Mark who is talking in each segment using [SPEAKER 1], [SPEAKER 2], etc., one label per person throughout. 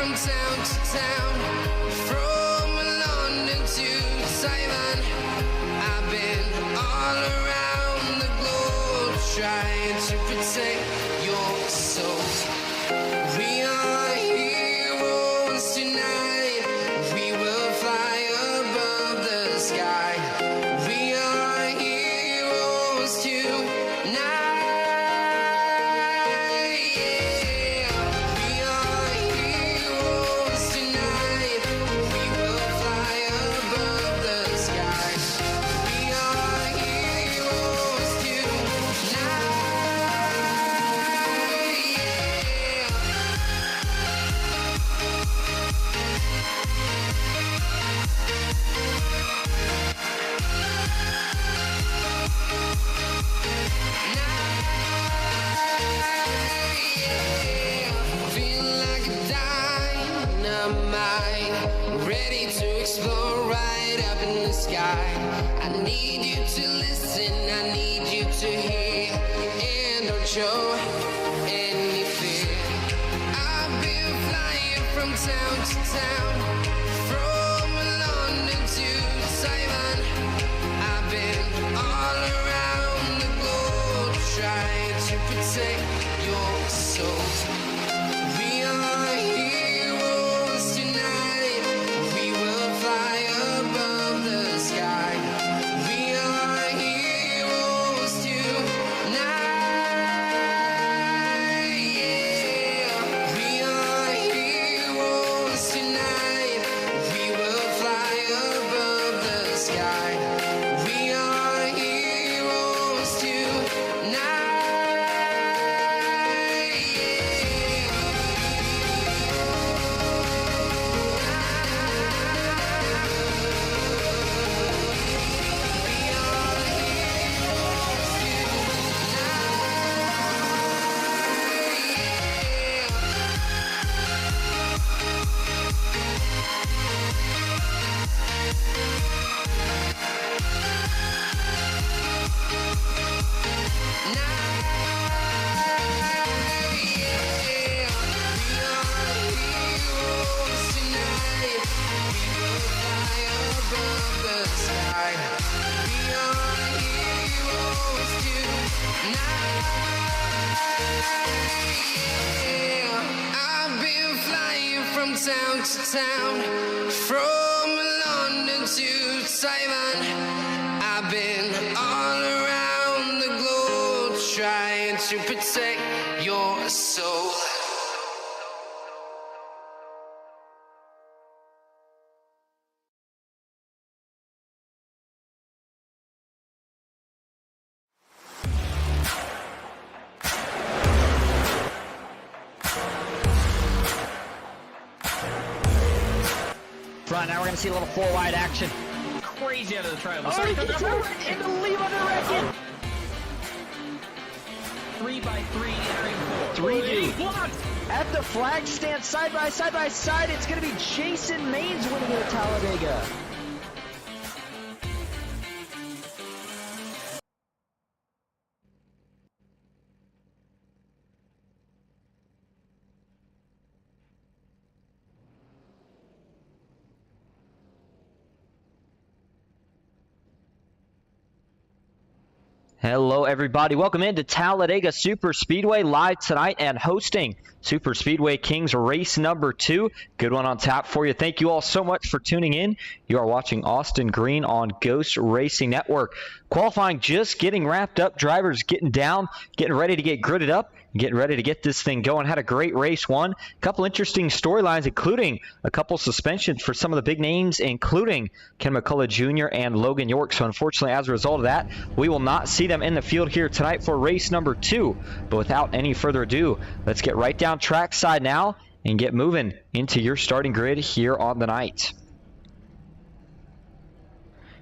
[SPEAKER 1] from town to town, from London to Taiwan. I've been all around the globe trying to protect your soul. We are heroes tonight. We will fly above the sky. We are heroes tonight. Ready to explore right up in the sky. I need you to listen, I need you to hear, and don't show any fear. I've been flying from town to town, from London to Taiwan. I've been all around the globe trying to protect your soul. We are heroes tonight. We will fly above the sky. We are heroes tonight. Yeah. We are heroes tonight. We will fly above the sky. We are heroes tonight. Town to town, from London to Taiwan. I've been all around the globe trying to protect your soul.
[SPEAKER 2] Front, now we're going to see a little four-wide action.
[SPEAKER 3] Crazy out of the triangle.
[SPEAKER 2] Oh, he gets in the lead on the record.
[SPEAKER 3] 3 by 3 entering 4.
[SPEAKER 2] 3 deep. At the flag stand, side by side, it's going to be Jason Maines winning it at Talladega.
[SPEAKER 4] Hello everybody, welcome into Talladega Superspeedway live tonight and hosting Superspeedway Kingz race number 2. Good one on tap for you. Thank you all so much for tuning in. You are watching Austin Green on Ghost Racing Network. Qualifying just getting wrapped up, drivers getting down, getting ready to get gridded up, getting ready to get this thing going. Had a great race one. A couple interesting storylines, including a couple suspensions for some of the big names, including Ken McCullough Jr. and Logan York. So unfortunately, as a result of that, we will not see them in the field here tonight for race number 2. But without any further ado, let's get right down trackside now and get moving into your starting grid here on the night.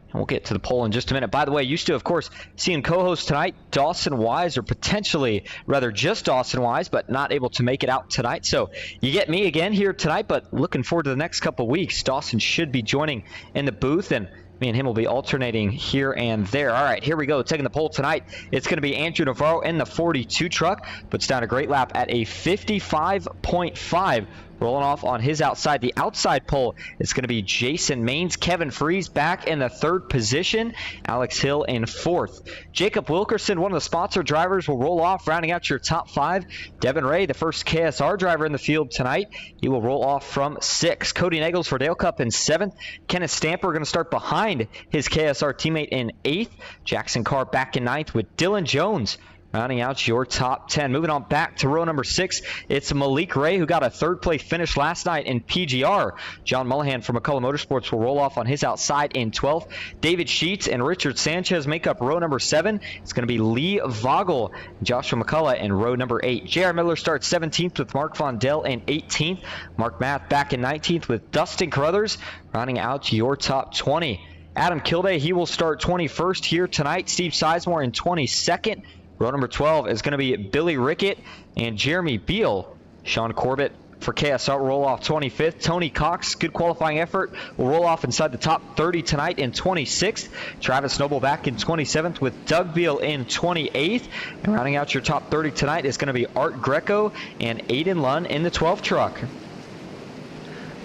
[SPEAKER 4] And we'll get to the poll in just a minute. By the way, used to, of course, seeing co-host tonight, Dawson Wise, or potentially, rather, just Dawson Wise, but not able to make it out tonight. So you get me again here tonight, but looking forward to the next couple weeks. Dawson should be joining in the booth, and me and him will be alternating here and there. All right, here we go. Taking the poll tonight, it's going to be Andrew Navarro in the 42 truck. Puts down a great lap at a 55.5 Rolling off on his outside, the outside pole is going to be Jason Maines. Kevin Freeze back in the 3rd position. Alex Hill in 4th. Jacob Wilkerson, one of the sponsor drivers, will roll off, rounding out your top 5. Devin Ray, the first KSR driver in the field tonight, he will roll off from 6th. Cody Nagels for Dale Cup in 7th. Kenneth Stamper going to start behind his KSR teammate in 8th. Jackson Carr back in 9th with Dylan Jones rounding out your top 10. Moving on back to row number 6, it's Malik Ray, who got a 3rd place finish last night in PGR. John Mullahan from McCullough Motorsports will roll off on his outside in 12th. David Sheets and Richard Sanchez make up row number 7. It's going to be Lee Vogel, Joshua McCullough in row number 8. J.R. Miller starts 17th with Mark Vondell in 18th. Mark Math back in 19th with Dustin Carruthers, rounding out your top 20. Adam Kilday, he will start 21st here tonight. Steve Sizemore in 22nd. Row number 12 is going to be Billy Rickett and Jeremy Beal. Sean Corbett for KSR will roll off 25th. Tony Cox, good qualifying effort, will roll off inside the top 30 tonight in 26th. Travis Noble back in 27th with Doug Beal in 28th. And rounding out your top 30 tonight is going to be Art Greco and Aiden Lunn in the 12th truck.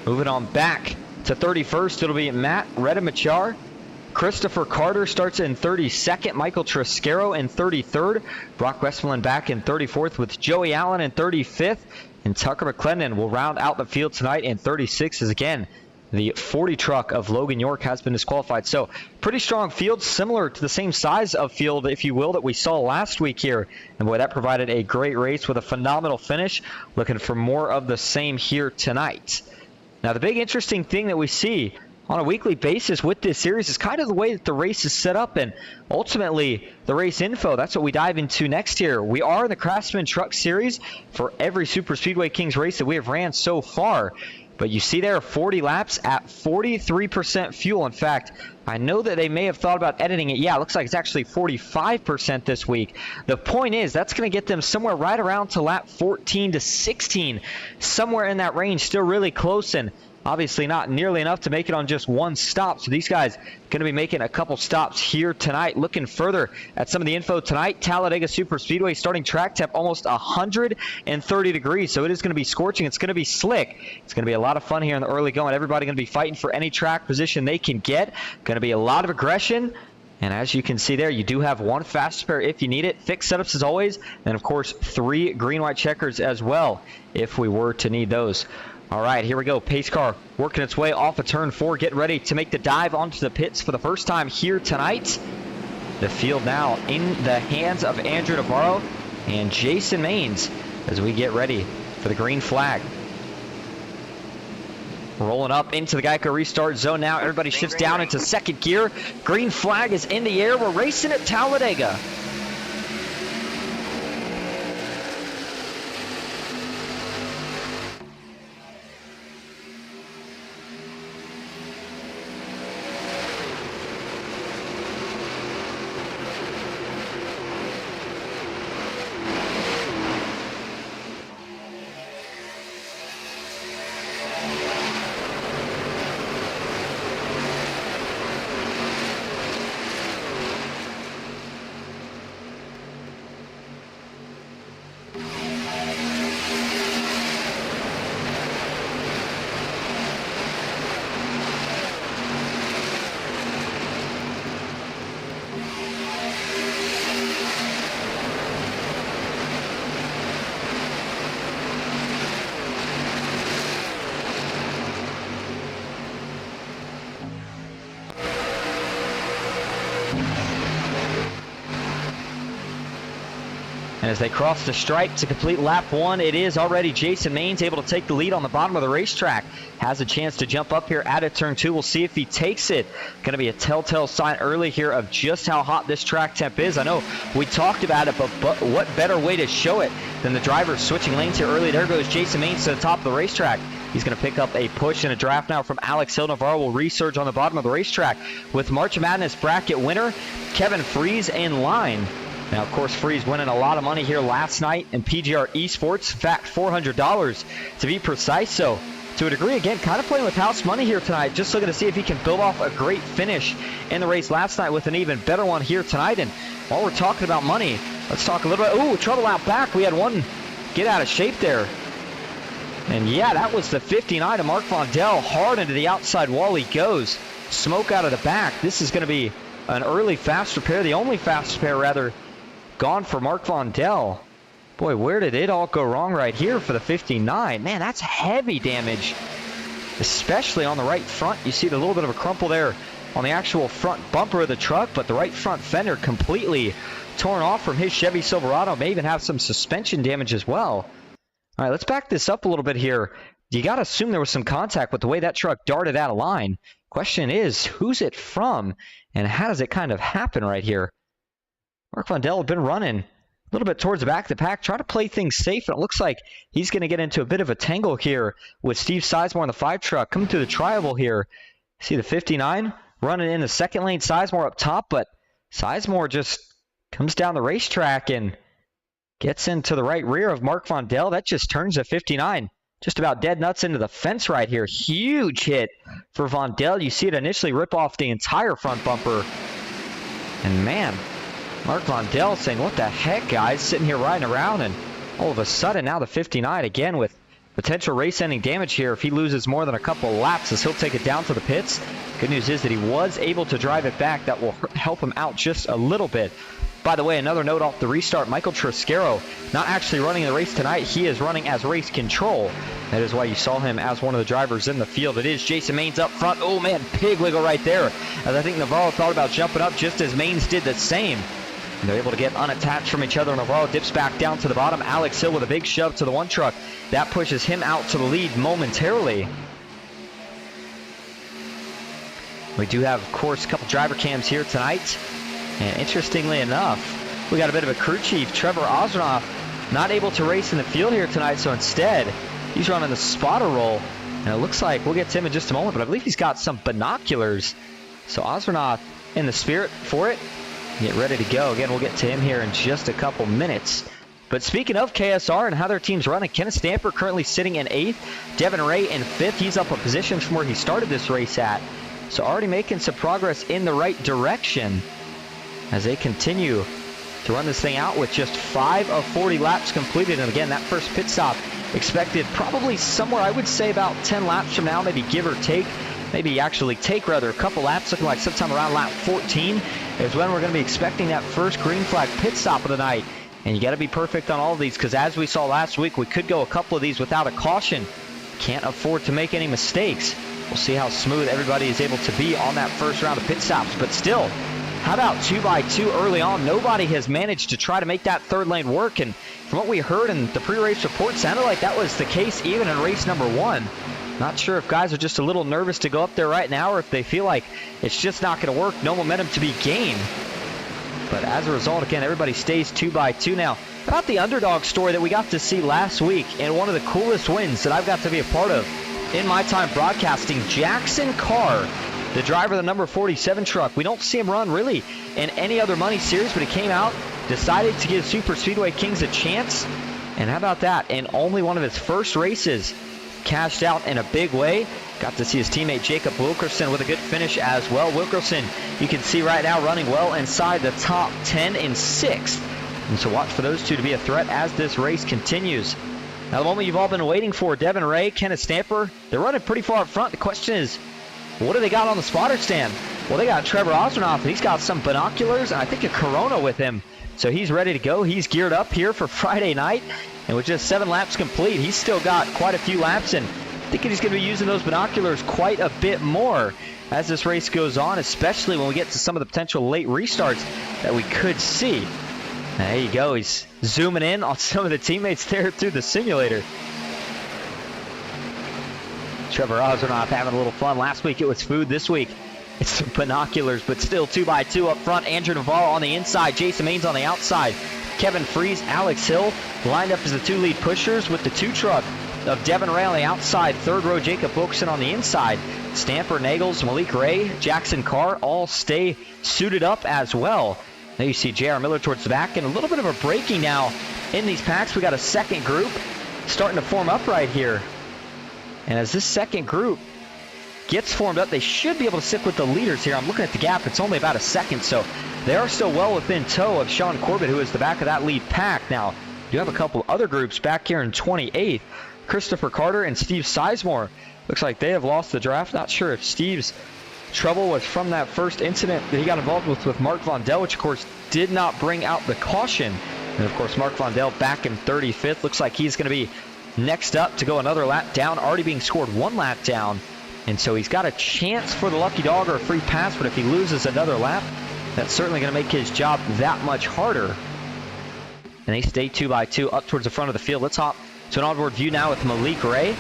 [SPEAKER 4] Moving on back to 31st, it'll be Matt Redemachar. Christopher Carter starts in 32nd. Michael Triscaro in 33rd. Brock Westmoreland back in 34th with Joey Allen in 35th. And Tucker McClendon will round out the field tonight in 36th as again the 40 truck of Logan York has been disqualified. So pretty strong field, similar to the same size of field, if you will, that we saw last week here. And boy, that provided a great race with a phenomenal finish. Looking for more of the same here tonight. Now the big interesting thing that we see on a weekly basis with this series is kind of the way that the race is set up and ultimately the race info. That's what we dive into next year. We are in the Craftsman Truck Series for every Superspeedway Kingz race that we have ran so far. But you see there 40 laps at 43% fuel. In fact, I know that they may have thought about editing it. Yeah, it looks like it's actually 45% this week. The point is that's going to get them somewhere right around to lap 14 to 16. Somewhere in that range, still really close and obviously not nearly enough to make it on just one stop. So these guys going to be making a couple stops here tonight. Looking further at some of the info tonight, Talladega Superspeedway starting track temp almost 130 degrees. So it is going to be scorching. It's going to be slick. It's going to be a lot of fun here in the early going. Everybody going to be fighting for any track position they can get. Going to be a lot of aggression. And as you can see there, you do have one fast spare if you need it. Fixed setups as always. And of course, 3 green-white checkers as well if we were to need those. All right, here we go. Pace car working its way off of turn 4. Get ready to make the dive onto the pits for the first time here tonight. The field now in the hands of Andrew Navarro and Jason Maines as we get ready for the green flag. Rolling up into the Geico restart zone now. Everybody shifts down into second gear. Green flag is in the air. We're racing at Talladega. And as they cross the stripe to complete lap 1, it is already Jason Maines able to take the lead on the bottom of the racetrack. Has a chance to jump up here out of turn 2. We'll see if he takes it. Going to be a telltale sign early here of just how hot this track temp is. I know we talked about it, but what better way to show it than the driver switching lanes here early. There goes Jason Maines to the top of the racetrack. He's going to pick up a push and a draft now from Alex Hill. Navarro will resurge on the bottom of the racetrack with March Madness bracket winner Kevin Freeze in line. Now, of course, Freeze winning a lot of money here last night in PGR eSports. In fact, $400 to be precise. So, to a degree, again, kind of playing with house money here tonight. Just looking to see if he can build off a great finish in the race last night with an even better one here tonight. And while we're talking about money, let's talk a little bit. Ooh, trouble out back. We had one get out of shape there. And yeah, that was the 59 of Mark Vondel. Hard into the outside wall he goes. Smoke out of the back. This is going to be an early fast repair. The only fast repair, rather, gone for Mark Vondel. Boy, where did it all go wrong right here for the 59? Man, that's heavy damage, especially on the right front. You see the little bit of a crumple there on the actual front bumper of the truck, but the right front fender completely torn off from his Chevy Silverado. May even have some suspension damage as well. All right, let's back this up a little bit here. You got to assume there was some contact with the way that truck darted out of line. Question is, who's it from, and how does it kind of happen right here? Mark Vondel had been running a little bit towards the back of the pack, trying to play things safe, and it looks like he's going to get into a bit of a tangle here with Steve Sizemore on the 5 truck. Coming through the tri-oval here. See the 59 running in the second lane, Sizemore up top, but Sizemore just comes down the racetrack and gets into the right rear of Mark Vondel. That just turns the 59 just about dead nuts into the fence right here. Huge hit for Vondel. You see it initially rip off the entire front bumper. And man, Mark Vondel saying, what the heck, guys? Sitting here riding around, and all of a sudden now the 59 again with potential race-ending damage here. If he loses more than a couple of laps, as he'll take it down to the pits. Good news is that he was able to drive it back. That will help him out just a little bit. By the way, another note off the restart, Michael Triscaro not actually running the race tonight. He is running as race control. That is why you saw him as one of the drivers in the field. It is Jason Maines up front. Oh man, pig wiggle right there. As I think Navarro thought about jumping up just as Maines did the same. And they're able to get unattached from each other. Navarro dips back down to the bottom. Alex Hill with a big shove to the 1 truck. That pushes him out to the lead momentarily. We do have, of course, a couple driver cams here tonight. And interestingly enough, we got a bit of a crew chief, Trevor Osronoff, not able to race in the field here tonight. So instead, he's running the spotter role. And it looks like we'll get to him in just a moment, but I believe he's got some binoculars. So Osronoff in the spirit for it. Get ready to go. Again, we'll get to him here in just a couple minutes. But speaking of KSR and how their team's running, Kenneth Stamper currently sitting in 8th. Devin Ray in 5th. He's up a position from where he started this race at. So already making some progress in the right direction as they continue to run this thing out with just 5 of 40 laps completed. And again, that first pit stop expected probably somewhere, I would say, about 10 laps from now, maybe give or take. Maybe actually take, rather, a couple laps, looking like sometime around lap 14 is when we're going to be expecting that first green flag pit stop of the night. And you got to be perfect on all of these, because as we saw last week, we could go a couple of these without a caution. Can't afford to make any mistakes. We'll see how smooth everybody is able to be on that first round of pit stops. But still, how about 2x2 early on? Nobody has managed to try to make that third lane work. And from what we heard in the pre-race report, sounded like that was the case even in race number 1. Not sure if guys are just a little nervous to go up there right now, or if they feel like it's just not going to work, no momentum to be gained. But as a result, again, everybody stays 2x2 now. About the underdog story that we got to see last week, and one of the coolest wins that I've got to be a part of in my time broadcasting, Jackson Carr, the driver of the number 47 truck. We don't see him run really in any other money series, but he came out, decided to give Superspeedway Kingz a chance. And how about that? In only one of his first races, cashed out in a big way. Got to see his teammate Jacob Wilkerson with a good finish as well. Wilkerson, you can see right now, running well inside the top 10 in 6th. And so watch for those two to be a threat as this race continues. Now the moment you've all been waiting for, Devin Ray, Kenneth Stamper, they're running pretty far up front. The question is, what do they got on the spotter stand? Well, they got Trevor Osronoff, and he's got some binoculars, and I think a Corona with him. So he's ready to go. He's geared up here for Friday night. And with just 7 laps complete, he's still got quite a few laps, and I think he's going to be using those binoculars quite a bit more as this race goes on, especially when we get to some of the potential late restarts that we could see. There you go. He's zooming in on some of the teammates there through the simulator. Trevor Osronoff having a little fun. Last week it was food. This week it's binoculars, but still 2x2 up front. Andrew Navarro on the inside. Jason Maines on the outside. Kevin Freese, Alex Hill lined up as the 2 lead pushers with the 2 truck of Devin Ray on the outside. 3rd row, Jacob Wilkerson on the inside. Stamper, Nagels, Malik Ray, Jackson Carr all stay suited up as well. Now you see J.R. Miller towards the back, and a little bit of a breaking now in these packs. We got a second group starting to form up right here. And as this second group gets formed up, they should be able to stick with the leaders here. I'm looking at the gap. It's only about a second, so they are still well within tow of Sean Corbett, who is the back of that lead pack. Now, you have a couple other groups back here in 28th. Christopher Carter and Steve Sizemore. Looks like they have lost the draft. Not sure if Steve's trouble was from that first incident that he got involved with Mark Vondel, which of course did not bring out the caution. And of course Mark Vondel back in 35th. Looks like he's going to be next up to go another lap down, already being scored 1 lap down. And so he's got a chance for the lucky dog or a free pass, but if he loses another lap, that's certainly going to make his job that much harder. And they stay 2 by 2 up towards the front of the field. Let's hop to an onboard view now with Malik Ray.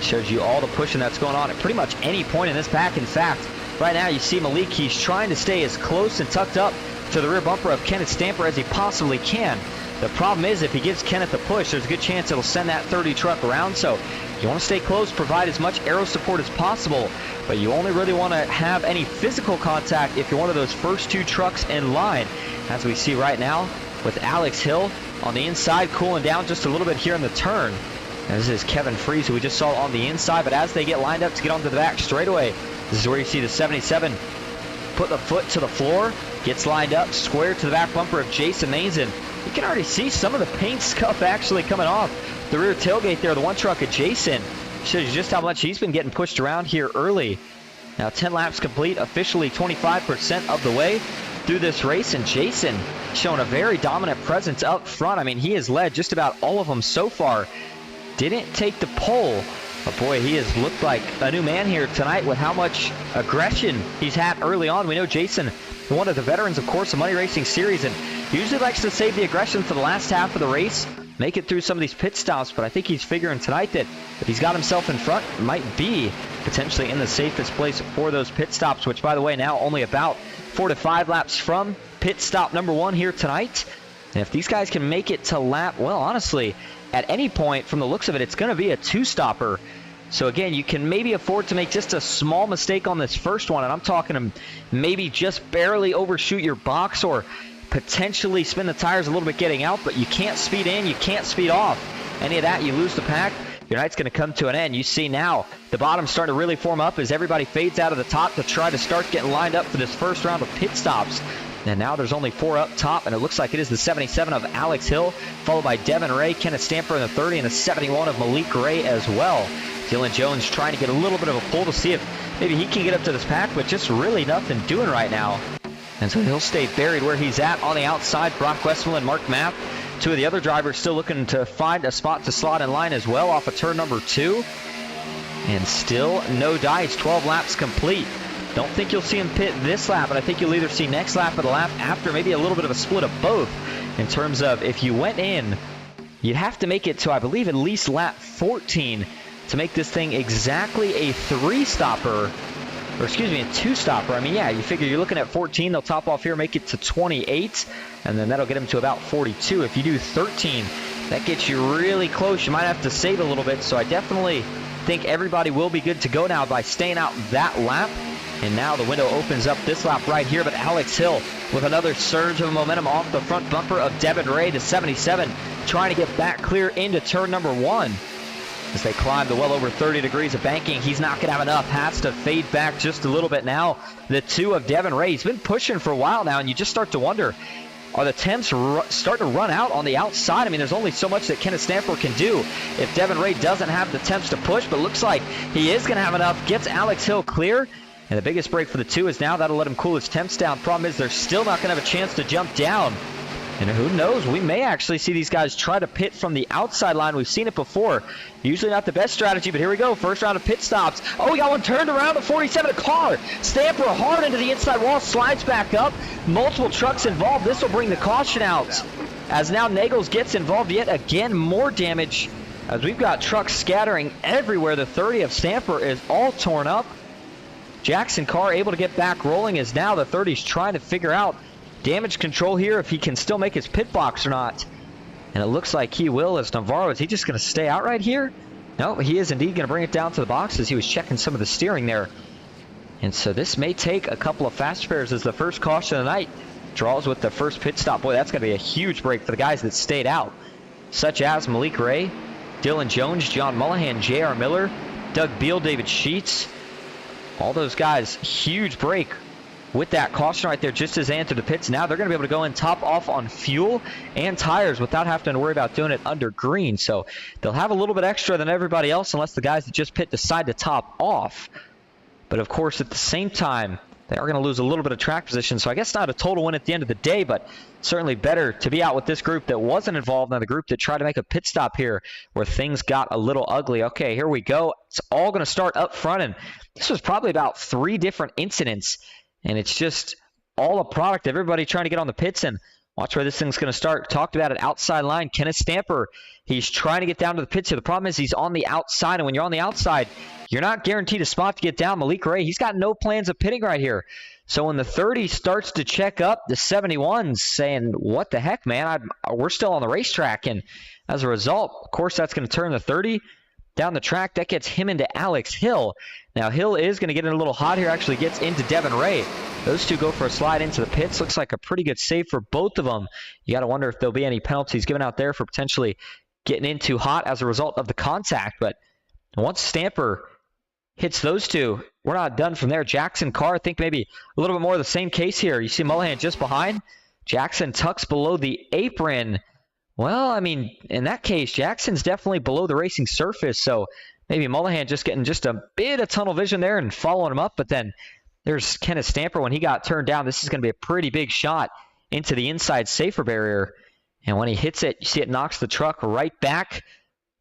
[SPEAKER 4] Shows you all the pushing that's going on at pretty much any point in this pack. In fact, right now you see Malik, he's trying to stay as close and tucked up to the rear bumper of Kenneth Stamper as he possibly can. The problem is if he gives Kenneth the push, there's a good chance it'll send that 30 truck around. So you want to stay close, provide as much aero support as possible, but you only really want to have any physical contact if you're one of those first 2 trucks in line. As we see right now with Alex Hill on the inside, cooling down just a little bit here in the turn. And this is Kevin Freeze, who we just saw on the inside, but as they get lined up to get onto the back straightaway, this is where you see the 77 put the foot to the floor, gets lined up, square to the back bumper of Jason Maines, and you can already see some of the paint scuff actually coming off the rear tailgate there, the one truck of Jason. Shows you just how much he's been getting pushed around here early. Now 10 laps complete, officially 25% of the way through this race, and Jason showing a very dominant presence up front. I mean, he has led just about all of them so far. Didn't take the pole, but boy, he has looked like a new man here tonight with how much aggression he's had early on. We know Jason, one of the veterans, of course, of Money Racing Series, and usually likes to save the aggression for the last half of the race, make it through some of these pit stops, but I think he's figuring tonight that if he's got himself in front, might be potentially in the safest place for those pit stops, which, by the way, now only about 4 to 5 laps from pit stop number 1 here tonight. And if these guys can make it to lap, well, honestly, at any point, from the looks of it, it's going to be a 2-stopper. So again, you can maybe afford to make just a small mistake on this first one, and I'm talking maybe just barely overshoot your box or potentially spin the tires a little bit getting out, but you can't speed in, you can't speed off. Any of that, you lose the pack, your night's going to come to an end. You see now the bottom starting to really form up as everybody fades out of the top to try to start getting lined up for this first round of pit stops. And now there's only 4 up top, and it looks like it is the 77 of Alex Hill, followed by Devin Ray, Kenneth Stamper in the 30, and the 71 of Malik Ray as well. Dylan Jones trying to get a little bit of a pull to see if maybe he can get up to this pack, but just really nothing doing right now. And so he'll stay buried where he's at on the outside. Brock Westphal, Mark Mapp, 2 of the other drivers still looking to find a spot to slot in line as well off of turn number 2. And still no dice, 12 laps complete. Don't think you'll see him pit this lap, but I think you'll either see next lap or the lap after, maybe a little bit of a split of both. In terms of if you went in, you'd have to make it to, I believe, at least lap 14 to make this thing exactly a 3-stopper. Or excuse me, a 2-stopper. I mean, yeah, you figure you're looking at 14. They'll top off here, make it to 28, and then that'll get him to about 42. If you do 13, that gets you really close. You might have to save a little bit, so I definitely think everybody will be good to go now by staying out that lap. And now the window opens up this lap right here, but Alex Hill with another surge of momentum off the front bumper of Devin Ray, to 77, trying to get back clear into turn number 1. As they climb the well over 30 degrees of banking, he's not going to have enough. Has to fade back just a little bit now. The 2 of Devin Ray, he's been pushing for a while now, and you just start to wonder, are the temps starting to run out on the outside? I mean, there's only so much that Kenneth Stamper can do if Devin Ray doesn't have the temps to push, but looks like he is going to have enough. Gets Alex Hill clear. And the biggest break for the 2 is now that'll let him cool his temps down. Problem is they're still not going to have a chance to jump down. And who knows, we may actually see these guys try to pit from the outside line. We've seen it before. Usually not the best strategy, but here we go. First round of pit stops. Oh, we got one turned around, the 47, a car. Stamper hard into the inside wall, slides back up. Multiple trucks involved. This will bring the caution out. As now Nagels gets involved yet again, more damage. As we've got trucks scattering everywhere. The 30 of Stamper is all torn up. Jackson Carr able to get back rolling as now the 30's trying to figure out damage control here, if he can still make his pit box or not. And it looks like he will, as Navarro, is he just going to stay out right here? No, he is indeed going to bring it down to the box as he was checking some of the steering there. And so this may take a couple of fast spares as the first caution of the night draws with the first pit stop. Boy, that's going to be a huge break for the guys that stayed out, such as Malik Ray, Dylan Jones, John Mullahan, J.R. Miller, Doug Beal, David Sheets. All those guys, huge break with that caution right there just as they enter the pits. Now they're going to be able to go and top off on fuel and tires without having to worry about doing it under green. So they'll have a little bit extra than everybody else unless the guys that just pit decide to top off. But of course, at the same time, they are going to lose a little bit of track position. So I guess not a total win at the end of the day, but certainly better to be out with this group that wasn't involved than the group that tried to make a pit stop here where things got a little ugly. Okay, here we go. It's all going to start up front, and this was probably about 3 different incidents. And it's just all a product of everybody trying to get on the pits. And watch where this thing's going to start. Talked about it, outside line. Kenneth Stamper, he's trying to get down to the pits here. The problem is he's on the outside. And when you're on the outside, you're not guaranteed a spot to get down. Malik Ray, he's got no plans of pitting right here. So when the 30 starts to check up, the 71's saying, what the heck, man? We're still on the racetrack. And as a result, of course, that's going to turn the 30 down the track. That gets him into Alex Hill. Now, Hill is going to get in a little hot here, actually gets into Devin Ray. Those two go for a slide into the pits. Looks like a pretty good save for both of them. You got to wonder if there'll be any penalties given out there for potentially getting in too hot as a result of the contact. But once Stamper hits those two, we're not done from there. Jackson Carr, I think maybe a little bit more of the same case here. You see Mullahan just behind. Jackson tucks below the apron. Well, I mean, in that case, Jackson's definitely below the racing surface, so maybe Mullahan just getting just a bit of tunnel vision there and following him up. But then there's Kenneth Stamper when he got turned down. This is going to be a pretty big shot into the inside safer barrier. And when he hits it, you see it knocks the truck right back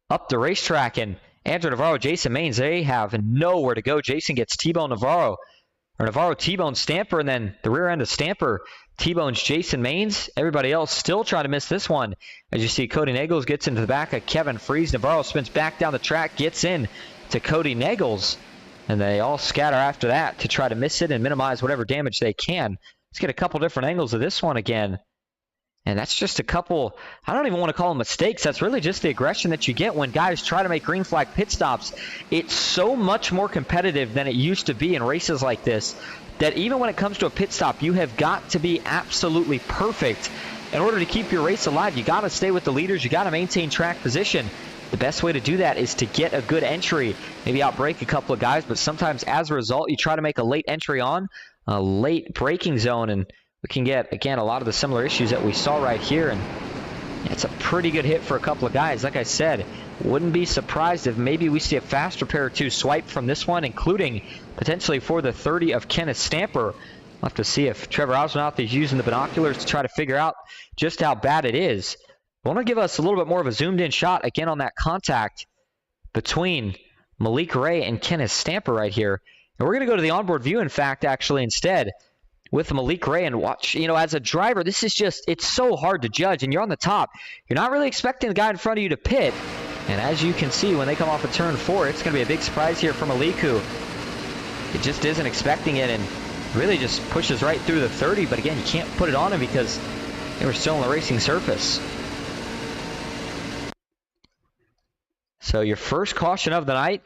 [SPEAKER 4] up the racetrack. And Andrew Navarro, Jason Maines, they have nowhere to go. Jason gets T-bone Navarro, or Navarro T-bone Stamper, and then the rear end of Stamper T-bones Jason Maines. Everybody else still trying to miss this one. As you see, Cody Nagels gets into the back of Kevin Freeze. Navarro spins back down the track, gets in to Cody Nagels. And they all scatter after that to try to miss it and minimize whatever damage they can. Let's get a couple different angles of this one again. And that's just a couple, I don't even want to call them mistakes. That's really just the aggression that you get when guys try to make green flag pit stops. It's so much more competitive than it used to be in races like this, that even when it comes to a pit stop, you have got to be absolutely perfect. In order to keep your race alive, you got to stay with the leaders. You got to maintain track position. The best way to do that is to get a good entry, maybe outbrake a couple of guys, but sometimes as a result, you try to make a late entry on a late braking zone, and we can get, again, a lot of the similar issues that we saw right here. And it's a pretty good hit for a couple of guys. Like I said, wouldn't be surprised if maybe we see a faster pair or two swipe from this one, including potentially for the 30 of Kenneth Stamper. We'll have to see if Trevor Osmouth is using the binoculars to try to figure out just how bad it is. I want to give us a little bit more of a zoomed in shot again on that contact between Malik Ray and Kenneth Stamper right here. And we're going to go to the onboard view, in fact, actually, instead with Malik Ray and watch. You know, as a driver, this is just, it's so hard to judge, and you're on the top. You're not really expecting the guy in front of you to pit. And as you can see, when they come off of turn 4, it's going to be a big surprise here for Malik, who it just isn't expecting it and really just pushes right through the 30. But again, you can't put it on him because they were still on the racing surface. So your first caution of the night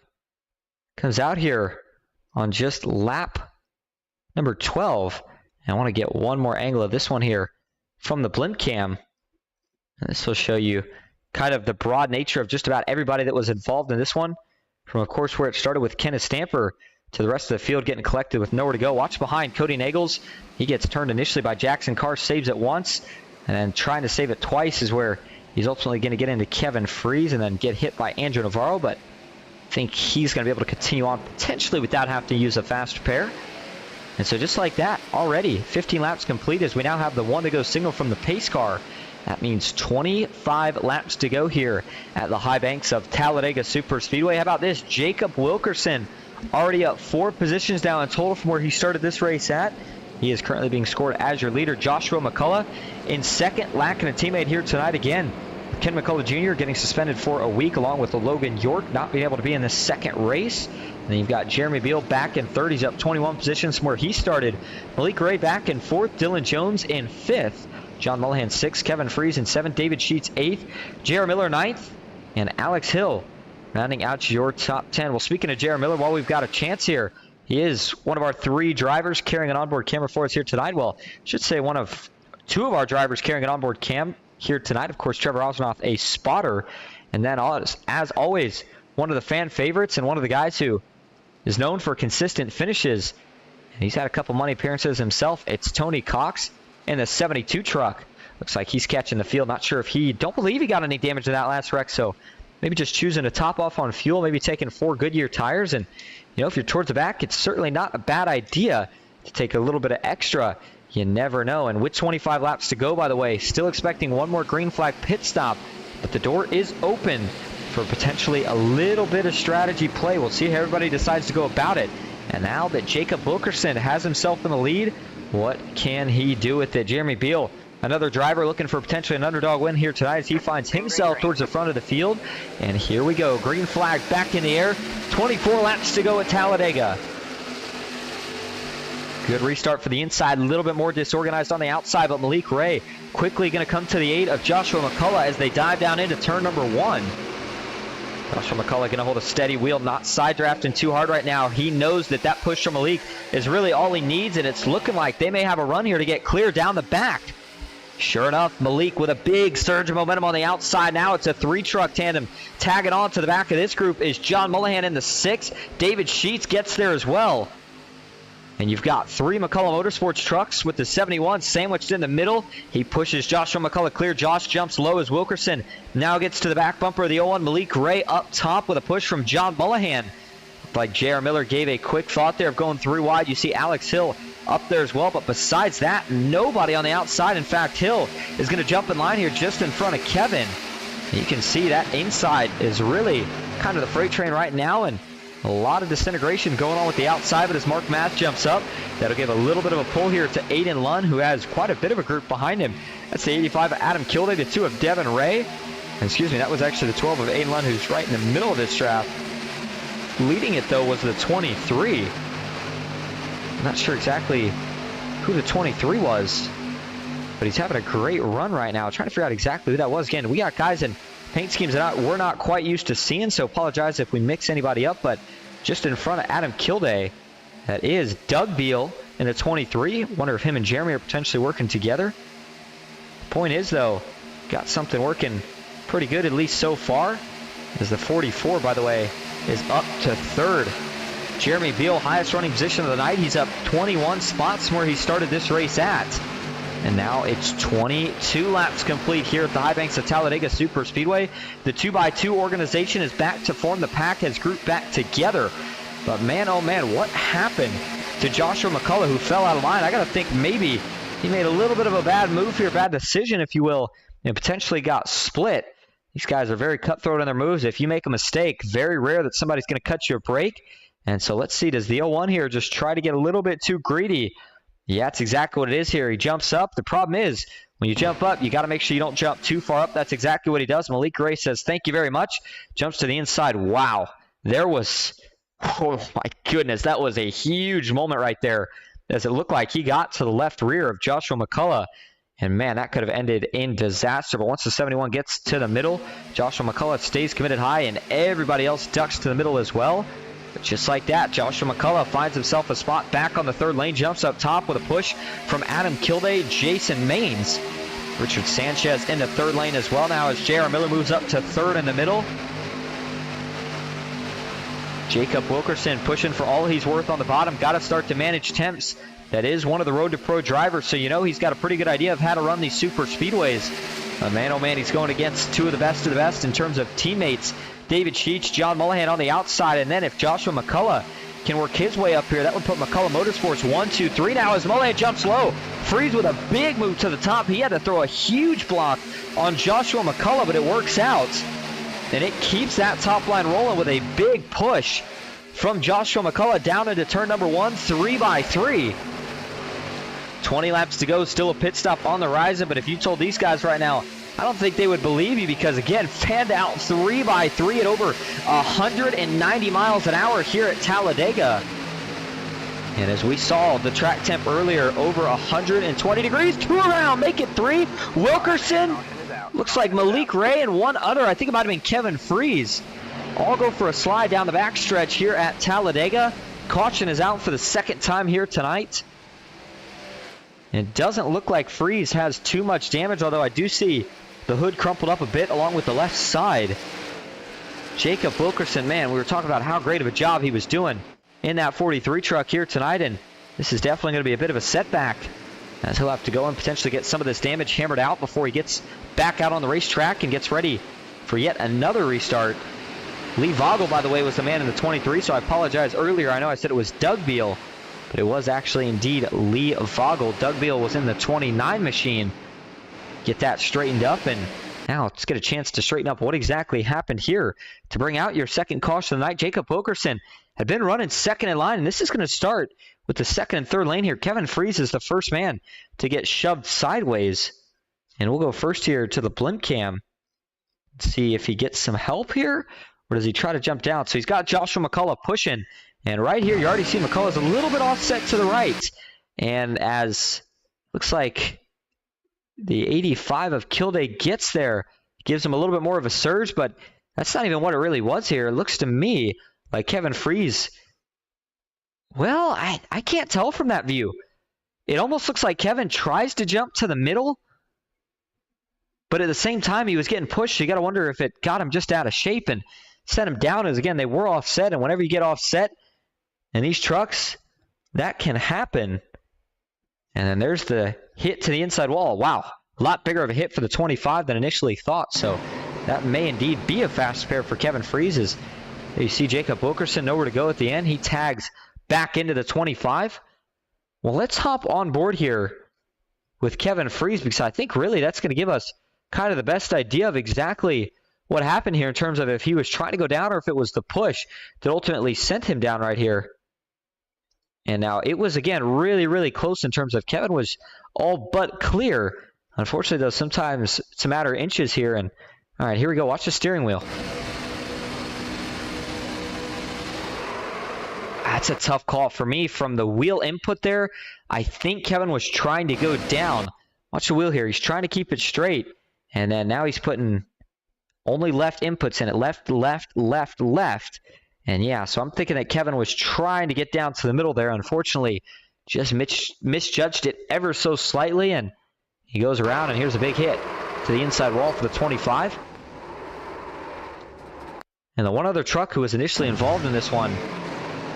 [SPEAKER 4] comes out here on just lap number 12. And I want to get one more angle of this one here from the blimp cam. And this will show you kind of the broad nature of just about everybody that was involved in this one. From, of course, where it started with Kenneth Stamper to the rest of the field getting collected with nowhere to go. Watch behind Cody Nagels. He gets turned initially by Jackson Carr, saves it once, and then trying to save it twice is where he's ultimately going to get into Kevin Freeze and then get hit by Andrew Navarro, but I think he's going to be able to continue on potentially without having to use a fast pair. And so just like that, already 15 laps complete as we now have the 1 to go signal from the pace car. That means 25 laps to go here at the high banks of Talladega Superspeedway. How about this? Jacob Wilkerson already up 4 positions down in total from where he started this race at. He is currently being scored as your leader. Joshua McCullough in second, lacking a teammate here tonight again. Ken McCullough Jr. getting suspended for a week, along with Logan York not being able to be in the second race. And then you've got Jeremy Beal back in third. He's up 21 positions from where he started. Malik Ray back in fourth. Dylan Jones in fifth. John Mullahan sixth. Kevin Freeze in seventh. David Sheets eighth. J.R. Miller ninth. And Alex Hill rounding out your top 10. Well, speaking of J.R. Miller, while we've got a chance here, he is one of our 3 drivers carrying an onboard camera for us here tonight. Well, I should say one of 2 of our drivers carrying an onboard cam here tonight. Of course, Trevor Osmouth, a spotter. And then, as always, one of the fan favorites and one of the guys who is known for consistent finishes. And he's had a couple money appearances himself. It's Tony Cox in the 72 truck. Looks like he's catching the field. Not sure if don't believe he got any damage in that last wreck, so maybe just choosing to top off on fuel, maybe taking 4 Goodyear tires. And, you know, if you're towards the back, it's certainly not a bad idea to take a little bit of extra. You never know. And with 25 laps to go, by the way, still expecting one more green flag pit stop. But the door is open for potentially a little bit of strategy play. We'll see how everybody decides to go about it. And now that Jacob Wilkerson has himself in the lead, what can he do with it? Jeremy Beal, another driver looking for potentially an underdog win here tonight as he finds himself towards the front of the field. And here we go. Green flag back in the air. 24 laps to go at Talladega. Good restart for the inside. A little bit more disorganized on the outside, but Malik Ray quickly going to come to the aid of Joshua McCullough as they dive down into turn number 1. Joshua McCullough going to hold a steady wheel, not side drafting too hard right now. He knows that that push from Malik is really all he needs, and it's looking like they may have a run here to get clear down the back. Sure enough, Malik with a big surge of momentum on the outside. Now it's a 3-truck tandem. Tagging on to the back of this group is John Mullahan in the 6. David Sheets gets there as well. And you've got 3 McCullough Motorsports trucks with the 71 sandwiched in the middle. He pushes Joshua McCullough clear. Josh jumps low as Wilkerson now gets to the back bumper of the 01. Malik Ray up top with a push from John Mullahan. Like J.R. Miller gave a quick thought there of going 3 wide. You see Alex Hill up there as well. But besides that, nobody on the outside. In fact, Hill is going to jump in line here just in front of Kevin. You can see that inside is really kind of the freight train right now. And a lot of disintegration going on with the outside, but as Mark Math jumps up, that'll give a little bit of a pull here to Aiden Lunn, who has quite a bit of a group behind him. That's the 85 of Adam Kilday, the 2 of Devin Ray. And excuse me, that was actually the 12 of Aiden Lunn, who's right in the middle of this draft. Leading it, though, was the 23. I'm not sure exactly who the 23 was, but he's having a great run right now. Trying to figure out exactly who that was. Again, we got guys in paint schemes that we're not quite used to seeing, so apologize if we mix anybody up, but just in front of Adam Kilday, that is Doug Beal in the 23. Wonder if him and Jeremy are potentially working together. Point is, though, got something working pretty good, at least so far, as the 44, by the way, is up to 3rd. Jeremy Beal, highest running position of the night. He's up 21 spots from where he started this race at. And now it's 22 laps complete here at the high banks of Talladega Superspeedway. The 2x2 organization is back to form. The pack has grouped back together. But man, oh man, what happened to Joshua McCullough, who fell out of line? I got to think maybe he made a little bit of a bad move here, bad decision, if you will, and potentially got split. These guys are very cutthroat in their moves. If you make a mistake, very rare that somebody's going to cut you a break. And so let's see, does the 01 here just try to get a little bit too greedy? Yeah, that's exactly what it is here. He jumps up. The problem is, when you jump up, you got to make sure you don't jump too far up. That's exactly what he does. Malik Ray says, thank you very much. Jumps to the inside. Wow. There was, oh my goodness, that was a huge moment right there, as it looked like he got to the left rear of Joshua McCullough. And man, that could have ended in disaster. But once the 71 gets to the middle, Joshua McCullough stays committed high, and everybody else ducks to the middle as well. But just like that, Joshua McCullough finds himself a spot back on the 3rd lane, jumps up top with a push from Adam Kilday, Jason Maines. Richard Sanchez in the 3rd lane as well now as J.R. Miller moves up to 3rd in the middle. Jacob Wilkerson pushing for all he's worth on the bottom. Got to start to manage temps. That is one of the Road to Pro drivers, so you know he's got a pretty good idea of how to run these super speedways. Man, oh man, he's going against 2 of the best in terms of teammates. David Sheets, John Mullahan on the outside, and then if Joshua McCullough can work his way up here, that would put McCullough Motorsports 1, 2, 3 now as Mullahan jumps low. Freeze with a big move to the top. He had to throw a huge block on Joshua McCullough, but it works out. And it keeps that top line rolling with a big push from Joshua McCullough down into turn number 1, 3x3. 20 laps to go, still a pit stop on the horizon, but if you told these guys right now, I don't think they would believe you, because again, fanned out 3x3 at over 190 miles an hour here at Talladega. And as we saw the track temp earlier, over 120 degrees, 2 around, make it 3. Wilkerson, looks like Malik Ray and one other, I think it might have been Kevin Freeze, all go for a slide down the backstretch here at Talladega. Caution is out for the 2nd time here tonight. It doesn't look like Freeze has too much damage, although I do see the hood crumpled up a bit along with the left side. Jacob Wilkerson, man, we were talking about how great of a job he was doing in that 43 truck here tonight, and this is definitely going to be a bit of a setback, as he'll have to go and potentially get some of this damage hammered out before he gets back out on the racetrack and gets ready for yet another restart. Lee Vogel, by the way, was the man in the 23, so I apologize earlier. I know I said it was Doug Beal, but it was actually indeed Lee Vogel. Doug Beal was in the 29 machine. Get that straightened up, and now let's get a chance to straighten up what exactly happened here. To bring out your second caution of the night, Jacob Wilkerson had been running second in line, and this is going to start with the second and third lane here. Kevin Fries is the first man to get shoved sideways, and we'll go first here to the blimp cam. Let's see if he gets some help here, or does he try to jump down? So he's got Joshua McCullough pushing, and right here you already see McCullough's a little bit offset to the right, and as looks like the 85 of Kilday gets there, gives him a little bit more of a surge, but that's not even what it really was here. It looks to me like Kevin Fries, well, I can't tell from that view. It almost looks like Kevin tries to jump to the middle, but at the same time he was getting pushed. You got to wonder if it got him just out of shape and set him down, as again, they were offset, and whenever you get offset in these trucks, that can happen. And then there's the hit to the inside wall. Wow, a lot bigger of a hit for the 25 than initially thought. So that may indeed be a fast spare for Kevin Fries. As you see Jacob Wilkerson nowhere to go at the end. He tags back into the 25. Well, let's hop on board here with Kevin Fries, because I think really that's going to give us kind of the best idea of exactly what happened here in terms of if he was trying to go down or if it was the push that ultimately sent him down right here. And now it was, again, really, really close in terms of Kevin was all but clear. Unfortunately, though, sometimes it's a matter of inches here. And all right, here we go. Watch the steering wheel. That's a tough call for me. From the wheel input there, I think Kevin was trying to go down. Watch the wheel here. He's trying to keep it straight. And then now he's putting only left inputs in it. Left, left, left, left. And yeah, so I'm thinking that Kevin was trying to get down to the middle there. Unfortunately, just misjudged it ever so slightly. And he goes around, and here's a big hit to the inside wall for the 25. And the one other truck who was initially involved in this one,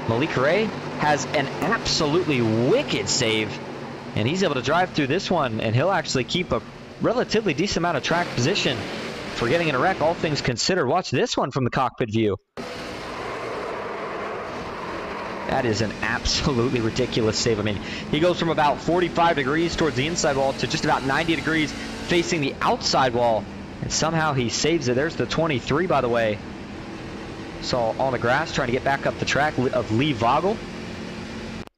[SPEAKER 4] Malik Ray, has an absolutely wicked save. And he's able to drive through this one, and he'll actually keep a relatively decent amount of track position for getting in a wreck, all things considered. Watch this one from the cockpit view. That is an absolutely ridiculous save. I mean, he goes from about 45 degrees towards the inside wall to just about 90 degrees facing the outside wall, and somehow he saves it. There's the 23, by the way. So on the grass, trying to get back up the track of Lee Vogel.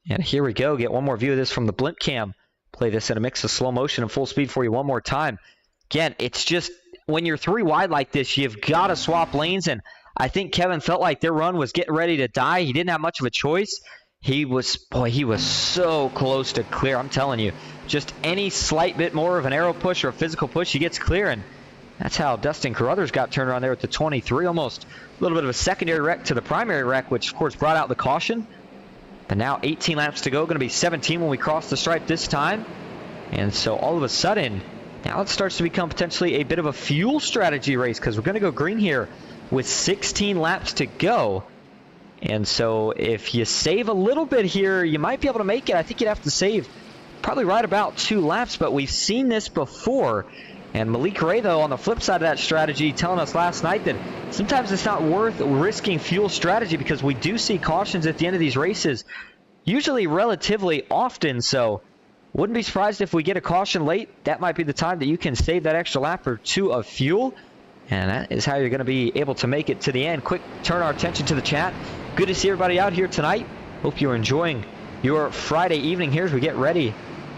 [SPEAKER 4] And here we go. Get one more view of this from the blimp cam. Play this in a mix of slow motion and full speed for you one more time. Again, it's just when you're three wide like this, you've got to swap lanes, and I think Kevin felt like their run was getting ready to die. He didn't have much of a choice. He was so close to clear. I'm telling you, just any slight bit more of an aero push or a physical push, he gets clear, and that's how Dustin Carruthers got turned around there at the 23. Almost a little bit of a secondary wreck to the primary wreck, which of course brought out the caution. But now 18 laps to go, going to be 17 when we cross the stripe this time. And so all of a sudden, now it starts to become potentially a bit of a fuel strategy race, because we're going to go green here with 16 laps to go. And so if you save a little bit here, you might be able to make it. I think you'd have to save probably right about 2 laps, but we've seen this before. And Malik Ray, though, on the flip side of that strategy, telling us last night that sometimes it's not worth risking fuel strategy, because we do see cautions at the end of these races, usually relatively often. So wouldn't be surprised if we get a caution late. That might be the time that you can save that extra lap or 2 of fuel. And that is how you're going to be able to make it to the end. Quick turn our attention to the chat. Good to see everybody out here tonight. Hope you're enjoying your Friday evening here as we get ready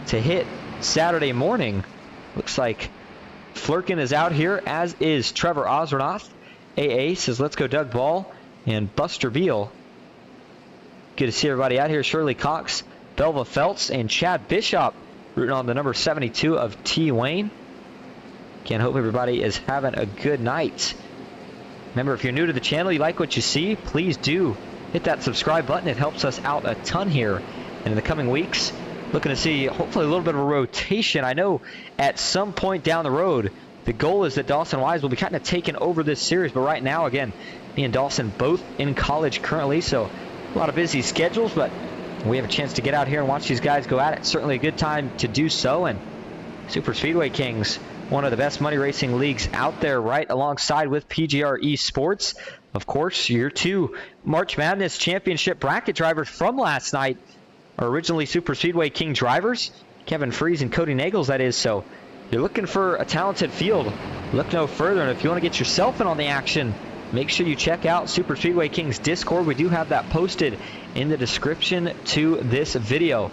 [SPEAKER 4] to hit Saturday morning. Looks like Flurkin is out here, as is Trevor Osronoff. AA says, let's go Doug Ball and Buster Beal. Good to see everybody out here. Shirley Cox, Belva Feltz, and Chad Bishop rooting on the number 72 of T. Wayne. Again, hope everybody is having a good night. Remember, if you're new to the channel, you like what you see, please do hit that subscribe button. It helps us out a ton here. And in the coming weeks, looking to see hopefully a little bit of a rotation. I know at some point down the road, the goal is that Dawson Wise will be kind of taking over this series. But right now, again, me and Dawson both in college currently, so a lot of busy schedules. But we have a chance to get out here and watch these guys go at it. Certainly a good time to do so. And Superspeedway Kingz, one of the best money racing leagues out there, right alongside with PGR eSports. Of course, your 2 March Madness Championship bracket drivers from last night are originally Superspeedway King drivers. Kevin Freeze and Cody Nagels, that is. So you're looking for a talented field. Look no further. And if you want to get yourself in on the action, make sure you check out Superspeedway Kingz Discord. We do have that posted in the description to this video.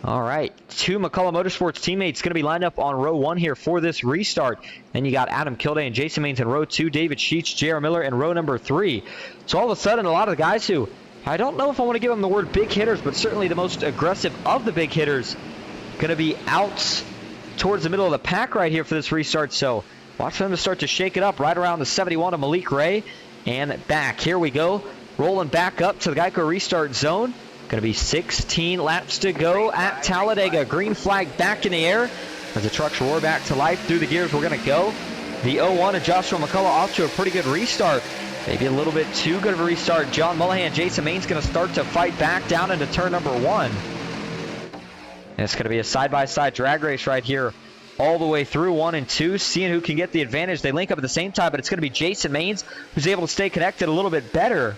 [SPEAKER 4] All right, 2 McCullough Motorsports teammates going to be lined up on row 1 here for this restart. Then you got Adam Kilday and Jason Maines in row 2, David Sheets, J.R. Miller in row number 3. So all of a sudden, a lot of the guys who, I don't know if I want to give them the word big hitters, but certainly the most aggressive of the big hitters, going to be out towards the middle of the pack right here for this restart. So watch for them to start to shake it up right around the 71 of Malik Ray. And back, here we go, rolling back up to the Geico restart zone. Going to be 16 laps to go at Talladega. Green flag back in the air as the trucks roar back to life through the gears. We're going to go. The 01 of Joshua McCullough off to a pretty good restart. Maybe a little bit too good of a restart. John Mullahan, Jason Maines going to start to fight back down into turn number 1. And it's going to be a side-by-side drag race right here all the way through 1 and 2, seeing who can get the advantage. They link up at the same time, but it's going to be Jason Maines who's able to stay connected a little bit better.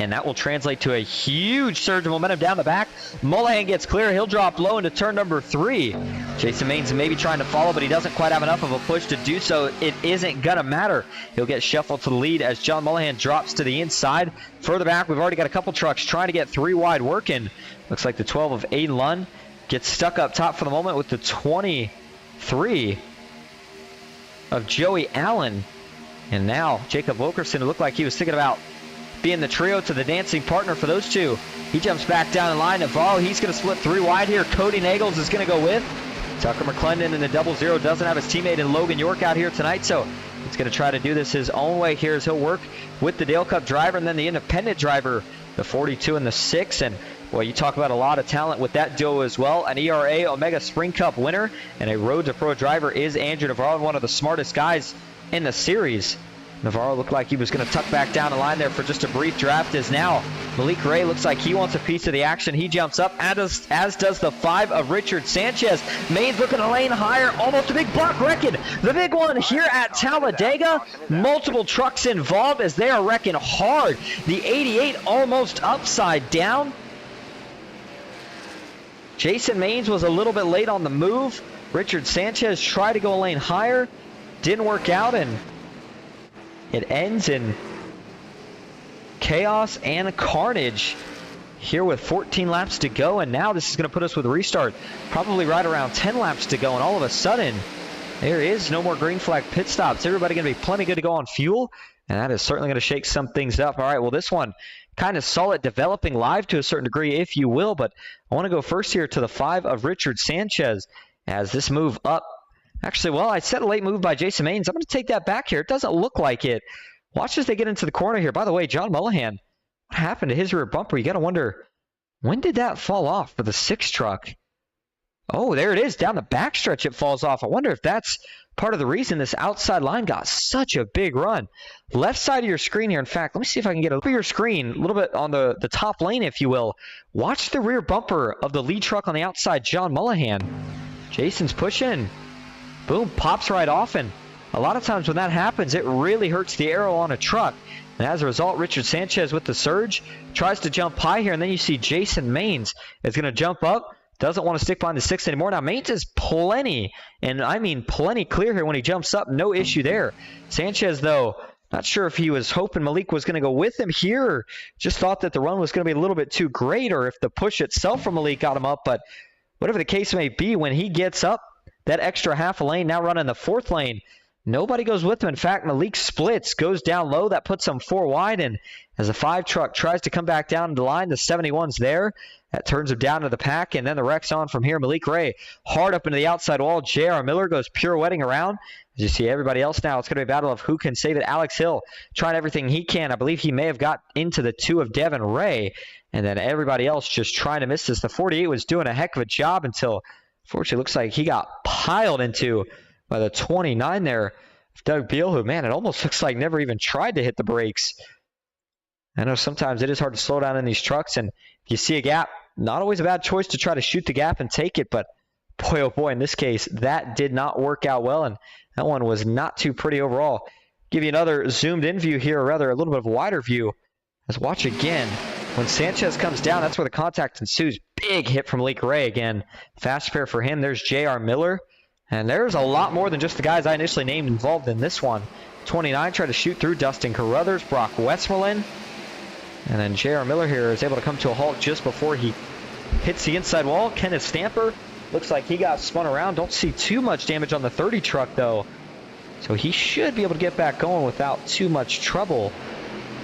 [SPEAKER 4] And that will translate to a huge surge of momentum down the back. Mullahan gets clear. He'll drop low into turn number 3. Jason Maines maybe trying to follow, but he doesn't quite have enough of a push to do so. It isn't going to matter. He'll get shuffled to the lead as John Mullahan drops to the inside. Further back, we've already got a couple trucks trying to get 3 wide working. Looks like the 12 of Aiden Lund gets stuck up top for the moment with the 23 of Joey Allen. And now Jacob Wilkerson, who looked like he was thinking about being the trio to the dancing partner for those 2. He jumps back down in line. Navarro, he's going to split 3 wide here. Cody Nagels is going to go with. Tucker McClendon in the 00 doesn't have his teammate in Logan York out here tonight, so he's going to try to do this his own way here as he'll work with the Dale Cup driver and then the independent driver, the 42 and the 6. And well, you talk about a lot of talent with that duo as well. An ERA Omega Spring Cup winner and a Road to Pro driver is Andrew Navarro, one of the smartest guys in the series. Navarro looked like he was going to tuck back down the line there for just a brief draft, as now Malik Ray looks like he wants a piece of the action. He jumps up, as does the 5 of Richard Sanchez. Maines looking a lane higher, almost a big block wrecking. The big one here at Talladega. Multiple trucks involved as they are wrecking hard. The 88 almost upside down. Jason Maines was a little bit late on the move. Richard Sanchez tried to go a lane higher. Didn't work out, and it ends in chaos and carnage here with 14 laps to go. And now this is going to put us with a restart probably right around 10 laps to go. And all of a sudden, there is no more green flag pit stops. Everybody going to be plenty good to go on fuel. And that is certainly going to shake some things up. All right, well, this one kind of saw it developing live to a certain degree, if you will. But I want to go first here to the 5 of Richard Sanchez as this move up. Actually, well, I said a late move by Jason Maines. I'm going to take that back here. It doesn't look like it. Watch as they get into the corner here. By the way, John Mullahan, what happened to his rear bumper? You got to wonder, when did that fall off for the 6 truck? Oh, there it is. Down the backstretch it falls off. I wonder if that's part of the reason this outside line got such a big run. Left side of your screen here. In fact, let me see if I can get over your screen a little bit on the top lane, if you will. Watch the rear bumper of the lead truck on the outside, John Mullahan. Jason's pushing. Boom, pops right off, and a lot of times when that happens, it really hurts the aero on a truck. And as a result, Richard Sanchez with the surge tries to jump high here, and then you see Jason Maines is going to jump up, doesn't want to stick behind the 6 anymore. Now, Maines is plenty, and I mean plenty clear here when he jumps up. No issue there. Sanchez, though, not sure if he was hoping Malik was going to go with him here, or just thought that the run was going to be a little bit too great, or if the push itself from Malik got him up. But whatever the case may be, when he gets up, that extra half a lane, now running the 4th lane, nobody goes with him. In fact, Malik splits, goes down low. That puts him 4 wide, and as the 5 truck tries to come back down the line, the 71's there. That turns him down to the pack, and then the wreck's on from here. Malik Ray hard up into the outside wall. J.R. Miller goes pirouetting around. As you see everybody else now, it's going to be a battle of who can save it. Alex Hill trying everything he can. I believe he may have got into the 2 of Devin Ray, and then everybody else just trying to miss this. The 48 was doing a heck of a job until, fortunately, looks like he got piled into by the 29 there, Doug Beal, who, man, it almost looks like never even tried to hit the brakes. I know sometimes it is hard to slow down in these trucks, and if you see a gap, not always a bad choice to try to shoot the gap and take it, but boy, oh boy, in this case, that did not work out well, and that one was not too pretty overall. Give you another zoomed-in view here, or rather a little bit of a wider view. Let's watch again. When Sanchez comes down, that's where the contact ensues. Big hit from Lee Ray again. Fast repair for him. There's J.R. Miller. And there's a lot more than just the guys I initially named involved in this one. 29 tried to shoot through Dustin Carruthers, Brock Westmoreland. And then J.R. Miller here is able to come to a halt just before he hits the inside wall. Kenneth Stamper looks like he got spun around. Don't see too much damage on the 30 truck, though. So he should be able to get back going without too much trouble.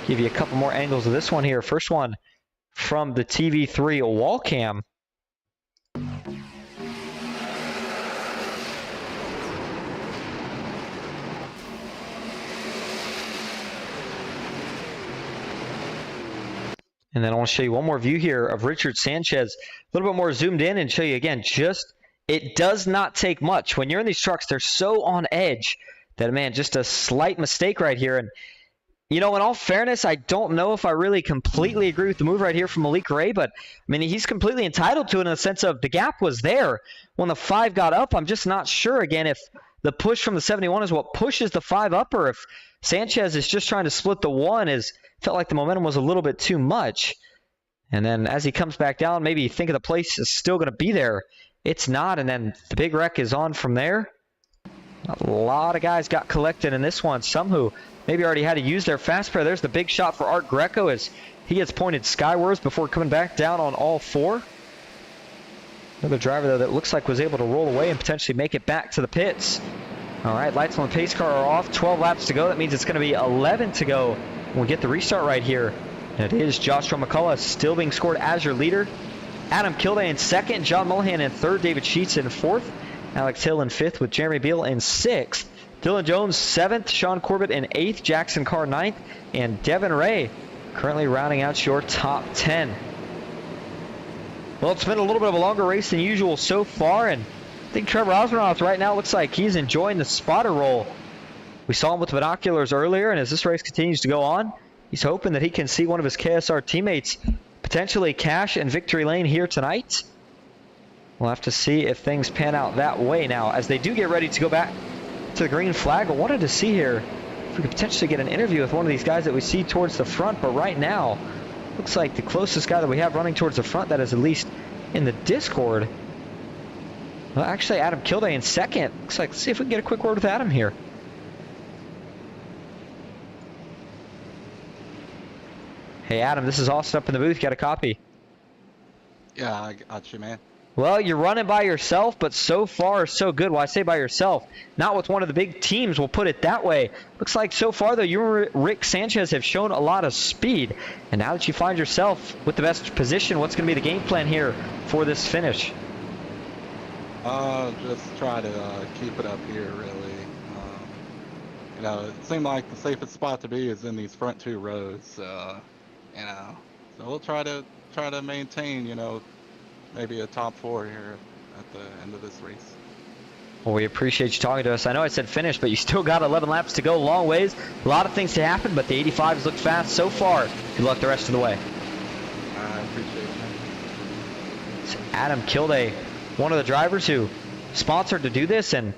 [SPEAKER 4] Give you a couple more angles of this one here. First one from the TV3 wall cam. And then I want to show you one more view here of Richard Sanchez. A little bit more zoomed in and show you again, it does not take much. When you're in these trucks, they're so on edge that, man, just a slight mistake right here. And, you know, in all fairness, I don't know if I really completely agree with the move right here from Malik Ray, but, I mean, he's completely entitled to it in the sense of the gap was there. When the 5 got up, I'm just not sure, again, if the push from the 71 is what pushes the 5 up, or if Sanchez is just trying to split the 1, felt like the momentum was a little bit too much. And then as he comes back down, maybe you think of the place is still going to be there. It's not, and then the big wreck is on from there. A lot of guys got collected in this one. Some who maybe already had to use their fast pair. There's the big shot for Art Greco as he gets pointed skywards before coming back down on all 4. Another driver, though, that looks like was able to roll away and potentially make it back to the pits. All right, lights on the pace car are off. 12 laps to go. That means it's going to be 11 to go when we get the restart right here. And it is Joshua McCullough still being scored as your leader. Adam Kilday in 2nd. John Mullihan in 3rd. David Sheets in 4th. Alex Hill in 5th with Jeremy Beal in 6th. Dylan Jones 7th. Sean Corbett in 8th. Jackson Carr 9th. And Devin Ray currently rounding out your top 10. Well, it's been a little bit of a longer race than usual so far, and I think Trevor Osmeroth right now looks like he's enjoying the spotter role. We saw him with the binoculars earlier, and as this race continues to go on, he's hoping that he can see one of his KSR teammates potentially cash in victory lane here tonight. We'll have to see if things pan out that way now as they do get ready to go back to the green flag. I wanted to see here if we could potentially get an interview with one of these guys that we see towards the front, but right now, looks like the closest guy that we have running towards the front that is at least in the Discord. Well, actually, Adam Kilday in 2nd. Looks like, let's see if we can get a quick word with Adam here. Hey, Adam, this is Austin up in the booth. Got a copy?
[SPEAKER 5] Yeah, I got you, man.
[SPEAKER 4] Well, you're running by yourself, but so far, so good. Well, I say by yourself, not with one of the big teams, we'll put it that way. Looks like so far, though, you and Rick Sanchez have shown a lot of speed. And now that you find yourself with the best position, what's going to be the game plan here for this finish?
[SPEAKER 5] Just try to keep it up here, really. You know, it seemed like the safest spot to be is in these front 2 rows. You know, so we'll try to maintain, you know, maybe a top 4 here at the end of this race.
[SPEAKER 4] Well, we appreciate you talking to us. I know I said finish, but you still got 11 laps to go, long ways. A lot of things to happen, but the 85s look fast so far. Good luck the rest of the way.
[SPEAKER 5] I appreciate it.
[SPEAKER 4] It's Adam Kilday, one of the drivers who sponsored to do this, and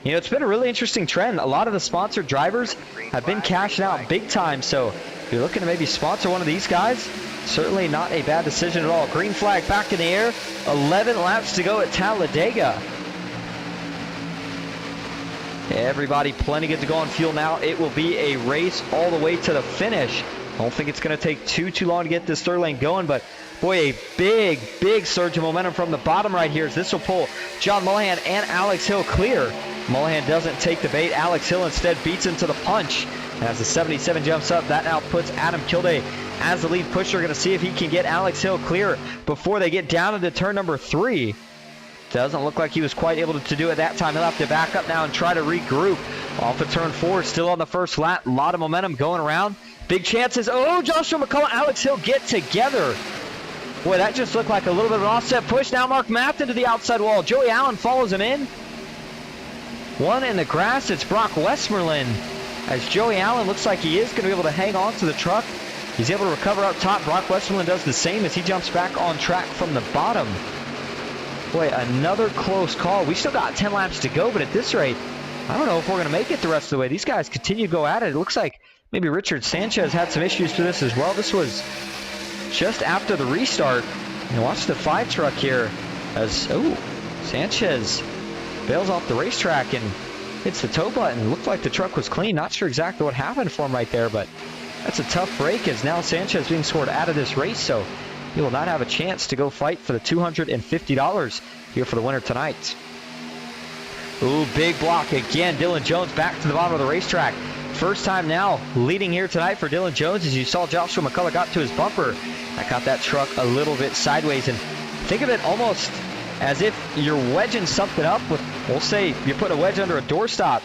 [SPEAKER 4] you know, it's been a really interesting trend. A lot of the sponsored drivers have been cashing out big time, so if you're looking to maybe sponsor one of these guys, certainly not a bad decision at all. Green flag back in the air. 11 laps to go at Talladega. Everybody plenty good to go on fuel now. It will be a race all the way to the finish. I don't think it's going to take too long to get this third lane going, but boy, a big surge of momentum from the bottom right here as this will pull John Mullihan and Alex Hill clear. Mullihan doesn't take the bait. Alex Hill instead beats him to the punch. And as the 77 jumps up, that now puts Adam Kilday as the lead pusher. Going to see if he can get Alex Hill clear before they get down into turn number 3. Doesn't look like he was quite able to do it that time. He'll have to back up now and try to regroup. Off of turn 4, still on the first lap. A lot of momentum going around. Big chances. Oh, Joshua McCullough, Alex Hill get together. Boy, that just looked like a little bit of an offset push. Now Mark Mathon to the outside wall. Joey Allen follows him in. One in the grass. It's Brock Westmoreland. As Joey Allen looks like he is going to be able to hang on to the truck He's able to recover up top. Brock Westerland does the same as he jumps back on track from the bottom. Boy, another close call. We still got 10 laps to go, but at this rate, I don't know if we're going to make it the rest of the way. These guys continue to go at it. It looks like maybe Richard Sanchez had some issues with this as well. This was just after the restart. And watch the 5 truck here as, Sanchez bails off the racetrack and hits the tow button. Looked like the truck was clean. Not sure exactly what happened for him right there, but that's a tough break as now Sanchez being scored out of this race, so he will not have a chance to go fight for the $250 here for the winner tonight. Ooh, big block again. Dylan Jones back to the bottom of the racetrack. First time now leading here tonight for Dylan Jones. As you saw, Joshua McCullough got to his bumper. That got that truck a little bit sideways. And think of it almost as if you're wedging something up with, we'll say you put a wedge under a doorstop.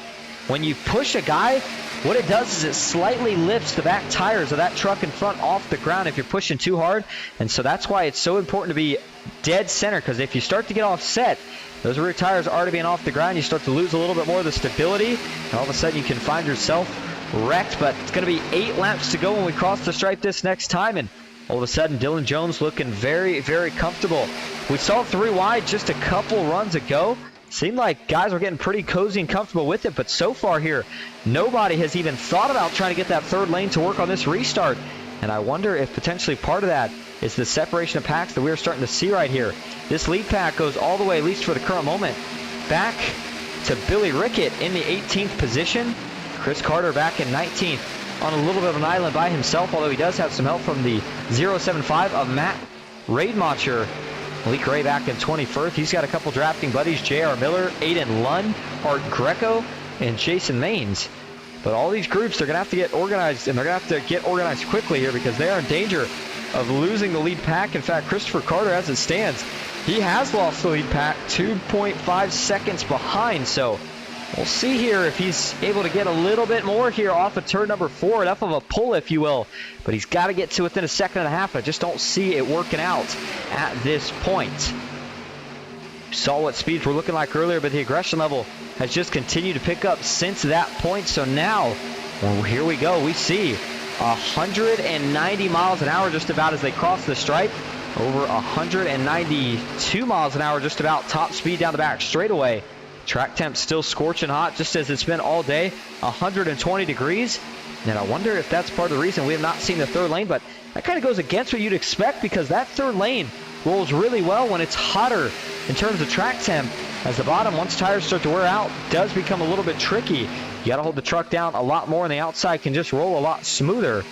[SPEAKER 4] When you push a guy, what it does is it slightly lifts the back tires of that truck in front off the ground if you're pushing too hard. And so that's why it's so important to be dead center, because if you start to get offset, those rear tires already being off the ground, you start to lose a little bit more of the stability, and all of a sudden you can find yourself wrecked. But it's going to be 8 laps to go when we cross the stripe this next time, and all of a sudden Dylan Jones looking very, very comfortable. We saw 3 wide just a couple runs ago. Seemed like guys were getting pretty cozy and comfortable with it, but so far here, nobody has even thought about trying to get that 3rd lane to work on this restart. And I wonder if potentially part of that is the separation of packs that we're starting to see right here. This lead pack goes all the way, at least for the current moment, back to Billy Rickett in the 18th position. Chris Carter back in 19th on a little bit of an island by himself, although he does have some help from the 075 of Matt Rademacher. Malik Ray back in 21st. He's got a couple drafting buddies, J.R. Miller, Aiden Lunn, Art Greco, and Jason Maines. But all these groups, they're going to have to get organized, and they're going to have to get organized quickly here because they are in danger of losing the lead pack. In fact, Christopher Carter, as it stands, he has lost the lead pack, 2.5 seconds behind. So we'll see here if he's able to get a little bit more here off of turn number 4, enough of a pull, if you will. But he's got to get to within a second and a half. I just don't see it working out at this point. Saw what speeds were looking like earlier, but the aggression level has just continued to pick up since that point. So now, well, here we go. We see 190 miles an hour just about as they cross the stripe. Over 192 miles an hour just about top speed down the back straightaway. Track temp still scorching hot, just as it's been all day, 120 degrees. And I wonder if that's part of the reason we have not seen the 3rd lane, but that kind of goes against what you'd expect because that 3rd lane rolls really well when it's hotter in terms of track temp. As the bottom, once tires start to wear out, does become a little bit tricky. You got to hold the truck down a lot more, and the outside can just roll a lot smoother.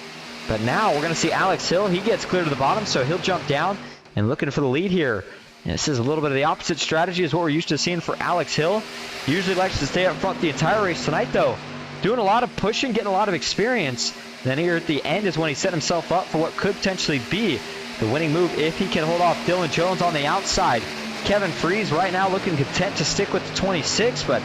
[SPEAKER 4] But now we're going to see Alex Hill. He gets clear to the bottom, so he'll jump down and looking for the lead here. And this is a little bit of the opposite strategy as what we're used to seeing for Alex Hill. Usually likes to stay up front the entire race. Tonight, though, doing a lot of pushing, getting a lot of experience. And then here at the end is when he set himself up for what could potentially be the winning move if he can hold off Dylan Jones on the outside. Kevin Freese right now looking content to stick with the 26, but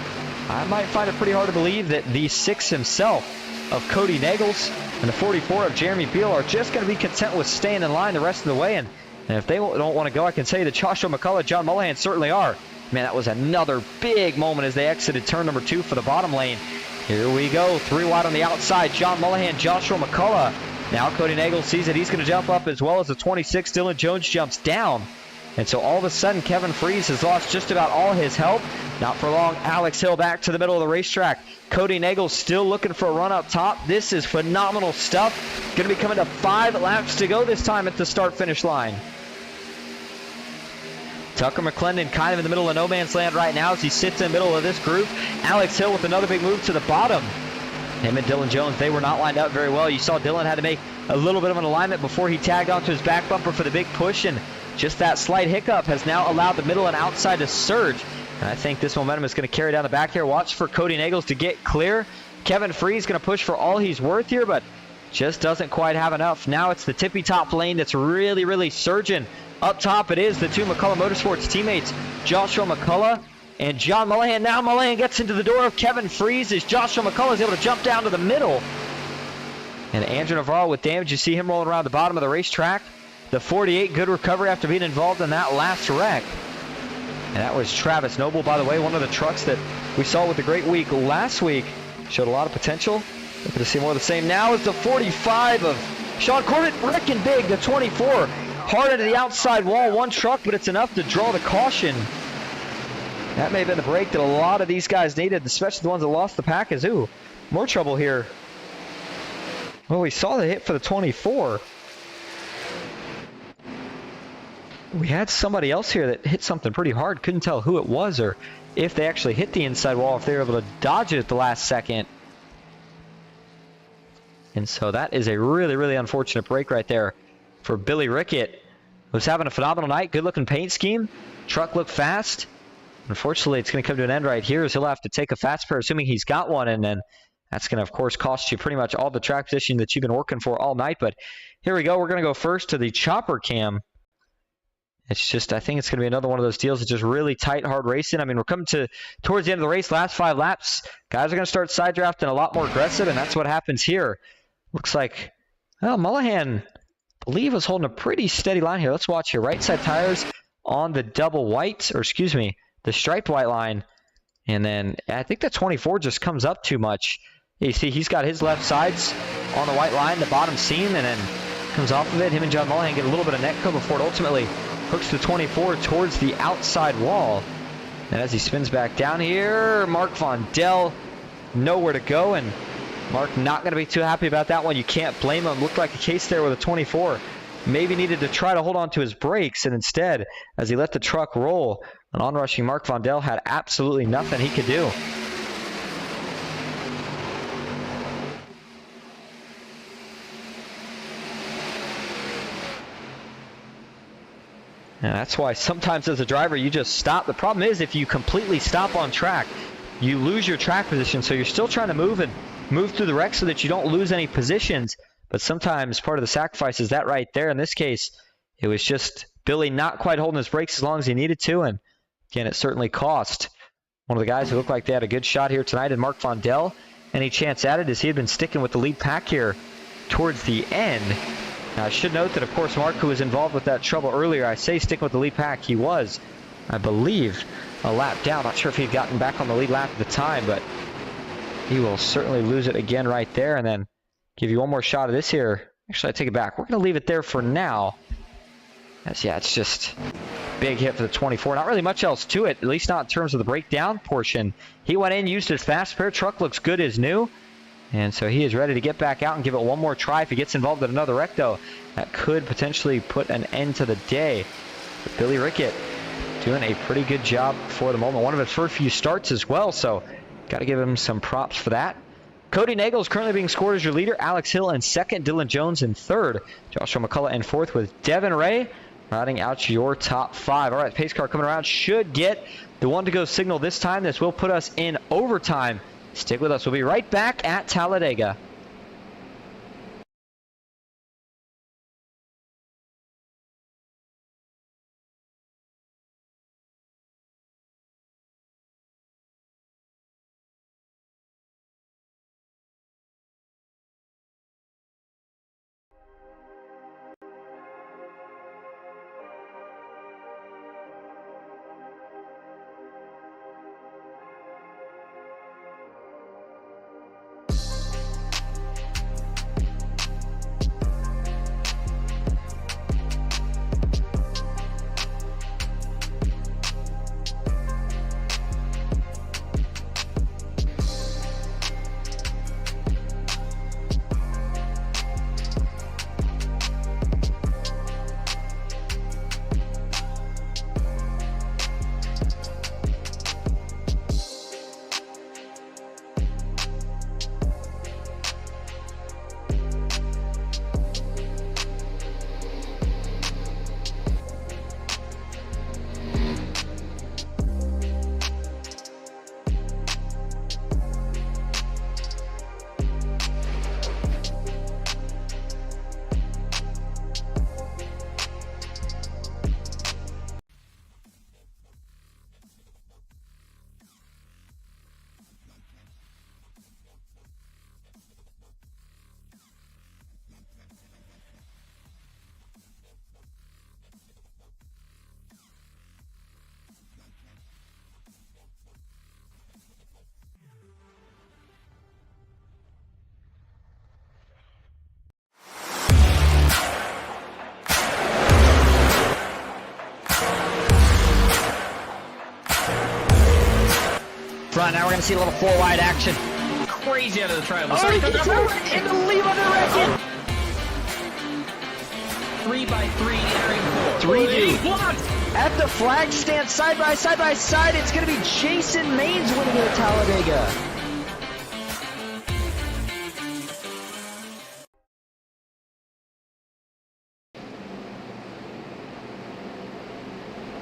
[SPEAKER 4] I might find it pretty hard to believe that the 6 himself of Cody Nagels and the 44 of Jeremy Beal are just going to be content with staying in line the rest of the way. And if they don't want to go, I can tell you that Joshua McCullough, John Mullahan certainly are. Man, that was another big moment as they exited turn number 2 for the bottom lane. Here we go, 3 wide on the outside. John Mullahan, Joshua McCullough. Now Cody Nagel sees that he's going to jump up as well as the 26. Dylan Jones jumps down. And so all of a sudden, Kevin Freese has lost just about all his help. Not for long, Alex Hill back to the middle of the racetrack. Cody Nagel still looking for a run up top. This is phenomenal stuff. Going to be coming to 5 laps to go this time at the start-finish line. Tucker McClendon kind of in the middle of no man's land right now as he sits in the middle of this group. Alex Hill with another big move to the bottom. Him and Dylan Jones, they were not lined up very well. You saw Dylan had to make a little bit of an alignment before he tagged onto his back bumper for the big push, and just that slight hiccup has now allowed the middle and outside to surge. And I think this momentum is going to carry down the back here. Watch for Cody Nagels to get clear. Kevin Freese going to push for all he's worth here, but just doesn't quite have enough. Now it's the tippy top lane that's really, really surging. Up top it is the 2 McCullough Motorsports teammates, Joshua McCullough and John Mullahan. Now Mullahan gets into the door of Kevin Freese as Joshua McCullough is able to jump down to the middle. And Andrew Navarro with damage. You see him rolling around the bottom of the racetrack. The 48, good recovery after being involved in that last wreck. And that was Travis Noble, by the way, one of the trucks that we saw with the great week last week. Showed a lot of potential. Looking to see more of the same now is the 45 of Sean Corbett wrecking big, the 24. Hard into the outside wall, one truck, but it's enough to draw the caution. That may have been the break that a lot of these guys needed, especially the ones that lost the package. Ooh, more trouble here. Well, we saw the hit for the 24. We had somebody else here that hit something pretty hard. Couldn't tell who it was or if they actually hit the inside wall, if they were able to dodge it at the last second. And so that is a really, really unfortunate break right there for Billy Rickett, who's having a phenomenal night. Good looking paint scheme. Truck looked fast. Unfortunately, it's going to come to an end right here as he'll have to take a fast pair, assuming he's got one, and then that's going to, of course, cost you pretty much all the track position that you've been working for all night. But here we go. We're going to go first to the chopper cam. It's just, I think it's going to be another one of those deals that's just really tight, hard racing. I mean, we're coming towards the end of the race, last 5 laps. Guys are going to start side drafting a lot more aggressive, and that's what happens here. Looks like, well, Mullahan, I believe, was holding a pretty steady line here. Let's watch here. Right side tires on the double white, or excuse me, the striped white line. And then I think the 24 just comes up too much. You see, he's got his left sides on the white line, the bottom seam, and then comes off of it. Him and John Mullahan get a little bit of netco before it ultimately hooks the 24 towards the outside wall. And as he spins back down here, Mark Vondel nowhere to go, and Mark not going to be too happy about that one. You can't blame him. Looked like a case there with a 24. Maybe needed to try to hold on to his brakes, and instead, as he let the truck roll, an onrushing Mark Vondel had absolutely nothing he could do. And that's why sometimes as a driver you just stop. The problem is if you completely stop on track, you lose your track position. So you're still trying to move through the wreck so that you don't lose any positions. But sometimes part of the sacrifice is that right there. In this case, it was just Billy not quite holding his brakes as long as he needed to. And again, it certainly cost one of the guys who looked like they had a good shot here tonight in Mark Vondel. Any chance at it as he had been sticking with the lead pack here towards the end. Now, I should note that, of course, Mark, who was involved with that trouble earlier, I say sticking with the lead pack, he was, I believe, a lap down. Not sure if he'd gotten back on the lead lap at the time, but he will certainly lose it again right there and then give you one more shot of this here. Actually, I take it back. We're going to leave it there for now. Yeah, it's just big hit for the 24. Not really much else to it, at least not in terms of the breakdown portion. He went in, used his fast spare. Truck looks good as new. And so he is ready to get back out and give it one more try. If he gets involved in another wreck, though, that could potentially put an end to the day. But Billy Rickett doing a pretty good job for the moment. One of his first few starts as well, so got to give him some props for that. Cody Nagel is currently being scored as your leader. Alex Hill in second. Dylan Jones in third. Joshua McCullough in fourth with Devin Ray riding out your top 5. All right, pace car coming around. Should get the one-to-go signal this time. This will put us in overtime. Stick with us. We'll be right back at Talladega. run. Now we're going to see a little 4-wide action.
[SPEAKER 3] Crazy out of the tribal.
[SPEAKER 2] Oh, he gets in the lead on the record.
[SPEAKER 3] 3 by 3 entering 4.
[SPEAKER 4] 3-2.
[SPEAKER 3] Blocked.
[SPEAKER 2] At the flag stand, side by side, it's going to be Jason Maines winning it at Talladega.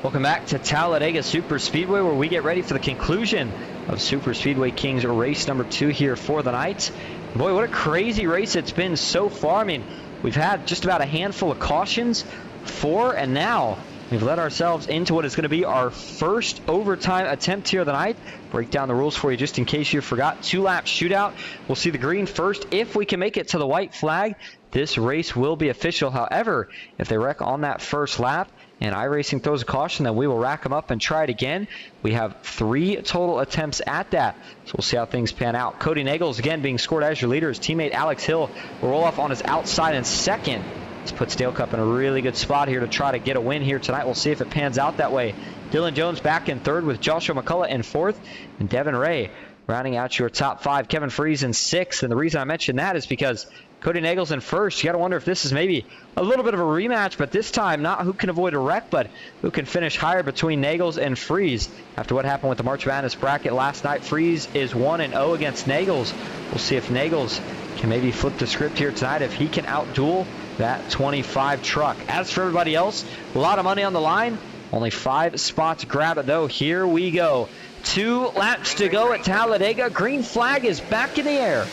[SPEAKER 4] Welcome back to Talladega Superspeedway, where we get ready for the conclusion of Superspeedway Kingz race number 2 here for the night. Boy, what a crazy race it's been so far. I mean, we've had just about a handful of cautions, 4, and now we've led ourselves into what is going to be our first overtime attempt here of the night. Break down the rules for you just in case you forgot. 2-lap shootout. We'll see the green first. If we can make it to the white flag, this race will be official. However, if they wreck on that first lap and iRacing throws a caution, then we will rack them up and try it again. We have 3 total attempts at that, so we'll see how things pan out. Cody Nagels again being scored as your leader. His teammate Alex Hill will roll off on his outside in second. This puts Dale Cup in a really good spot here to try to get a win here tonight. We'll see if it pans out that way. Dylan Jones back in third with Joshua McCullough in fourth, and Devin Ray rounding out your top 5. Kevin Freese in sixth, and the reason I mention that is because Cody Nagels in first. You got to wonder if this is maybe a little bit of a rematch, but this time not who can avoid a wreck, but who can finish higher between Nagels and Freese. After what happened with the March Madness bracket last night, Freese is 1-0 against Nagels. We'll see if Nagels can maybe flip the script here tonight, if he can outduel that 25 truck. As for everybody else, a lot of money on the line. Only 5 spots to grab it, though. Here we go. 2 laps to go at Talladega. Green flag is back in the air.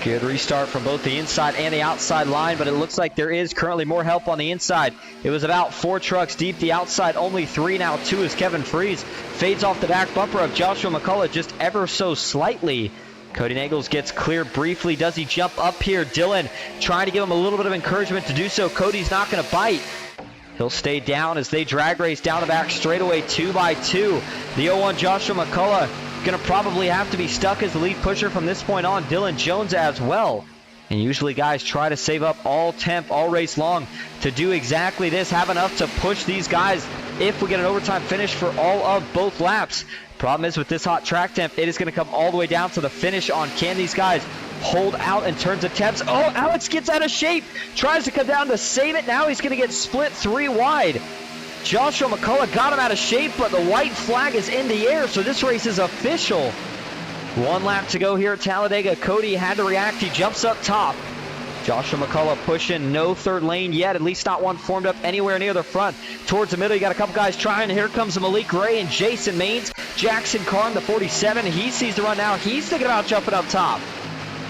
[SPEAKER 4] Good restart from both the inside and the outside line, but it looks like there is currently more help on the inside. It was about 4 trucks deep. The outside only 3 now. 2 is Kevin Freese. Fades off the back bumper of Joshua McCullough just ever so slightly. Cody Nagels gets clear briefly. Does he jump up here? Dylan trying to give him a little bit of encouragement to do so. Cody's not going to bite. He'll stay down as they drag race down the back straightaway 2 by 2. The 0-1 Joshua McCullough going to probably have to be stuck as the lead pusher from this point on. Dylan Jones as well. And usually guys try to save up all temp, all race long to do exactly this. Have enough to push these guys if we get an overtime finish for all of both laps. Problem is with this hot track temp, it is going to come all the way down to the finish on can these guys hold out in terms of temps. Oh, Alex gets out of shape. Tries to come down to save it. Now he's going to get split 3 wide. Joshua McCullough got him out of shape, but the white flag is in the air, so this race is official. 1 lap to go here at Talladega. Cody had to react. He jumps up top. Joshua McCullough pushing, no third lane yet, at least not one formed up anywhere near the front. Towards the middle, you got a couple guys trying. Here comes Malik Ray and Jason Maines. Jackson Carn, the 47, he sees the run now. He's thinking about jumping up top.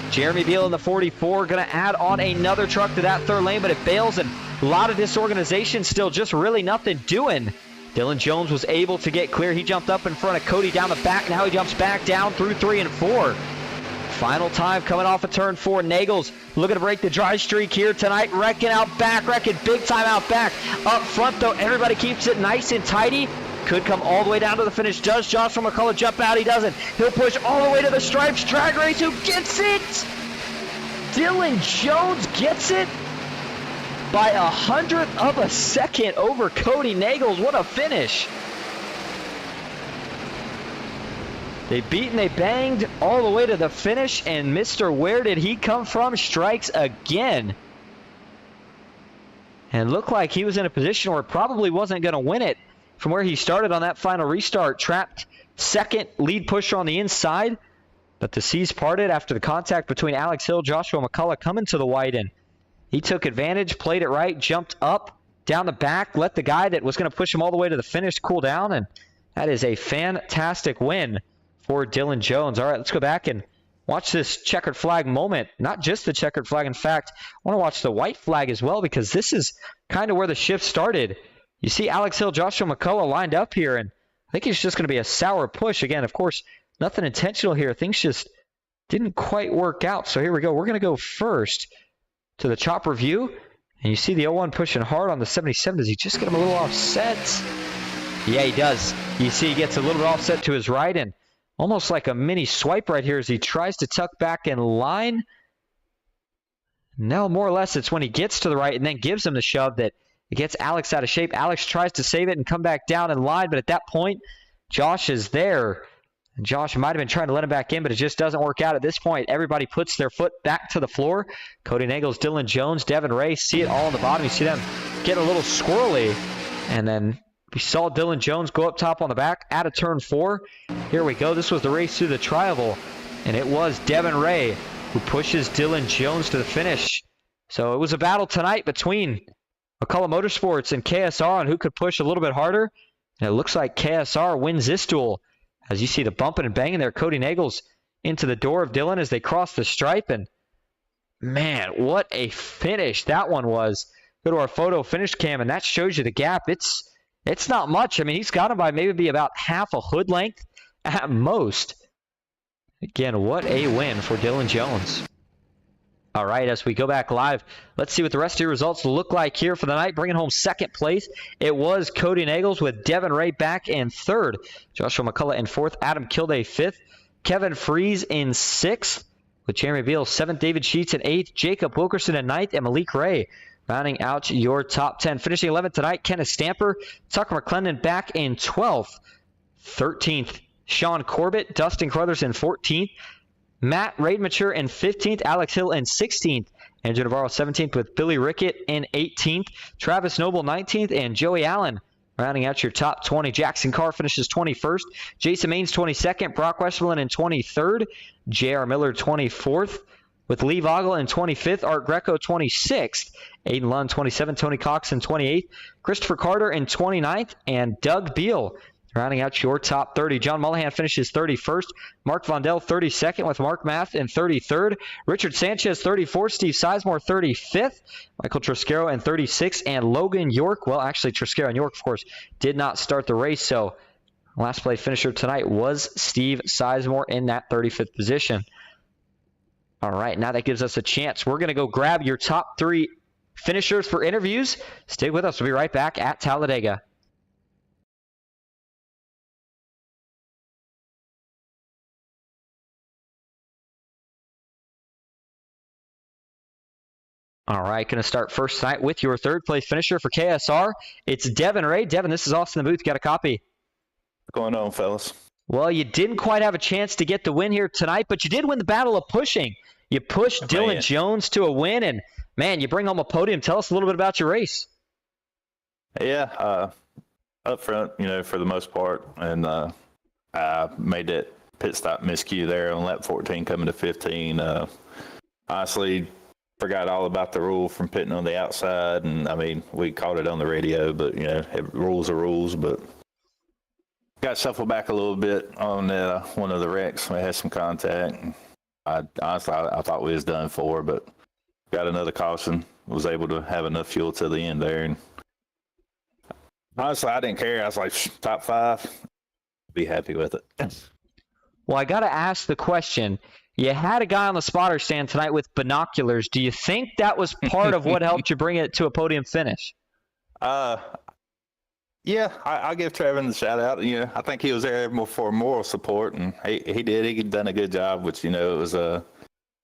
[SPEAKER 4] Jeremy Beal in the 44 going to add on another truck to that third lane, but it bails, and a lot of disorganization still, just really nothing doing. Dylan Jones was able to get clear. He jumped up in front of Cody down the back. Now he jumps back down through 3 and 4. Final time coming off of turn 4. Nagels looking to break the dry streak here tonight. Wrecking out back, wrecking big time out back. Up front, though, everybody keeps it nice and tidy. Could come all the way down to the finish. Does Joshua McCullough jump out? He doesn't. He'll push all the way to the stripes. Drag race, who gets it? Dylan Jones gets it by 100th of a second over Cody Nagels. What a finish. They beat and they banged all the way to the finish, and Mr. Where Did He Come From strikes again. And looked like he was in a position where probably wasn't going to win it from where he started on that final restart. Trapped second, lead pusher on the inside, but the seas parted after the contact between Alex Hill, Joshua McCullough coming to the white end. He took advantage, played it right, jumped up, down the back, let the guy that was going to push him all the way to the finish cool down, and that is a fantastic win for Dylan Jones. All right, let's go back and watch this checkered flag moment. Not just the checkered flag. In fact, I want to watch the white flag as well, because this is kind of where the shift started. You see Alex Hill, Joshua McCullough lined up here, and I think it's just going to be a sour push. Again, of course, nothing intentional here. Things just didn't quite work out. So here we go. We're going to go first to the chopper view, and you see the 01 pushing hard on the 77. Does he just get him a little offset? Yeah, he does. You see he gets a little bit offset to his right, and almost like a mini swipe right here as he tries to tuck back in line. Now, more or less, it's when he gets to the right and then gives him the shove that it gets Alex out of shape. Alex tries to save it and come back down in line, but at that point, Josh is there. And Josh might have been trying to let him back in, but it just doesn't work out at this point. Everybody puts their foot back to the floor. Cody Nagels, Dylan Jones, Devin Ray, see it all on the bottom. You see them getting a little squirrely. And then we saw Dylan Jones go up top on the back out of turn 4. Here we go. This was the race through the tri-oval. And it was Devin Ray who pushes Dylan Jones to the finish. So it was a battle tonight between McCullough Motorsports and KSR on who could push a little bit harder. And it looks like KSR wins this duel. As you see the bumping and banging there, Cody Nagels into the door of Dylan as they cross the stripe. And man, what a finish that one was. Go to our photo finish cam, and that shows you the gap. It's not much. I mean, he's got him by maybe about half a hood length at most. Again, what a win for Dylan Jones. All right, as we go back live, let's see what the rest of your results look like here for the night. Bringing home second place, it was Cody Nagels with Devin Ray back in third. Joshua McCullough in fourth. Adam Kilday fifth. Kevin Fries in sixth. With Jeremy Beal seventh. David Sheets in eighth. Jacob Wilkerson in ninth. And Malik Ray rounding out your top 10. Finishing 11th tonight, Kenneth Stamper. Tucker McClendon back in 12th. 13th, Sean Corbett. Dustin Crothers in 14th. Matt Rademature in 15th, Alex Hill in 16th, Andrew Navarro 17th with Billy Rickett in 18th, Travis Noble 19th, and Joey Allen rounding out your top 20. Jackson Carr finishes 21st, Jason Maines 22nd, Brock Westerlin in 23rd, J.R. Miller 24th, with Lee Vogel in 25th, Art Greco 26th, Aiden Lund 27th, Tony Cox in 28th, Christopher Carter in 29th, and Doug Beal rounding out your top 30. John Mullahan finishes 31st. Mark Vondell 32nd with Mark Math in 33rd. Richard Sanchez 34th. Steve Sizemore 35th. Michael Triscaro in 36th. And Logan York, well, actually Triscaro and York, of course, did not start the race. So last place finisher tonight was Steve Sizemore in that 35th position. All right, now that gives us a chance. We're going to go grab your top 3 finishers for interviews. Stay with us. We'll be right back at Talladega. All right, going to start first tonight with your third place finisher for KSR. It's Devin Ray. Devin, this is Austin the Booth. Got a copy?
[SPEAKER 6] What's going on, fellas?
[SPEAKER 4] Well, you didn't quite have a chance to get the win here tonight, but you did win the battle of pushing. You pushed Dylan Jones to a win, and, man, you bring home a podium. Tell us a little bit about your race.
[SPEAKER 6] Yeah, up front, for the most part, and I made that pit stop miscue there on lap 14 coming to 15. Honestly, forgot all about the rule from pitting on the outside, and I mean, we caught it on the radio, but rules are rules. But got shuffled back a little bit on one of the wrecks. We had some contact. I thought we was done for, but got another caution. Was able to have enough fuel to the end there, and honestly, I didn't care. I was like, top 5, be happy with it.
[SPEAKER 4] Well, I got to ask the question. You had a guy on the spotter stand tonight with binoculars. Do you think that was part of what helped you bring it to a podium finish?
[SPEAKER 6] Yeah, I'll give Trevin the shout out. I think he was there more for moral support, and he did. He done a good job, which, it was a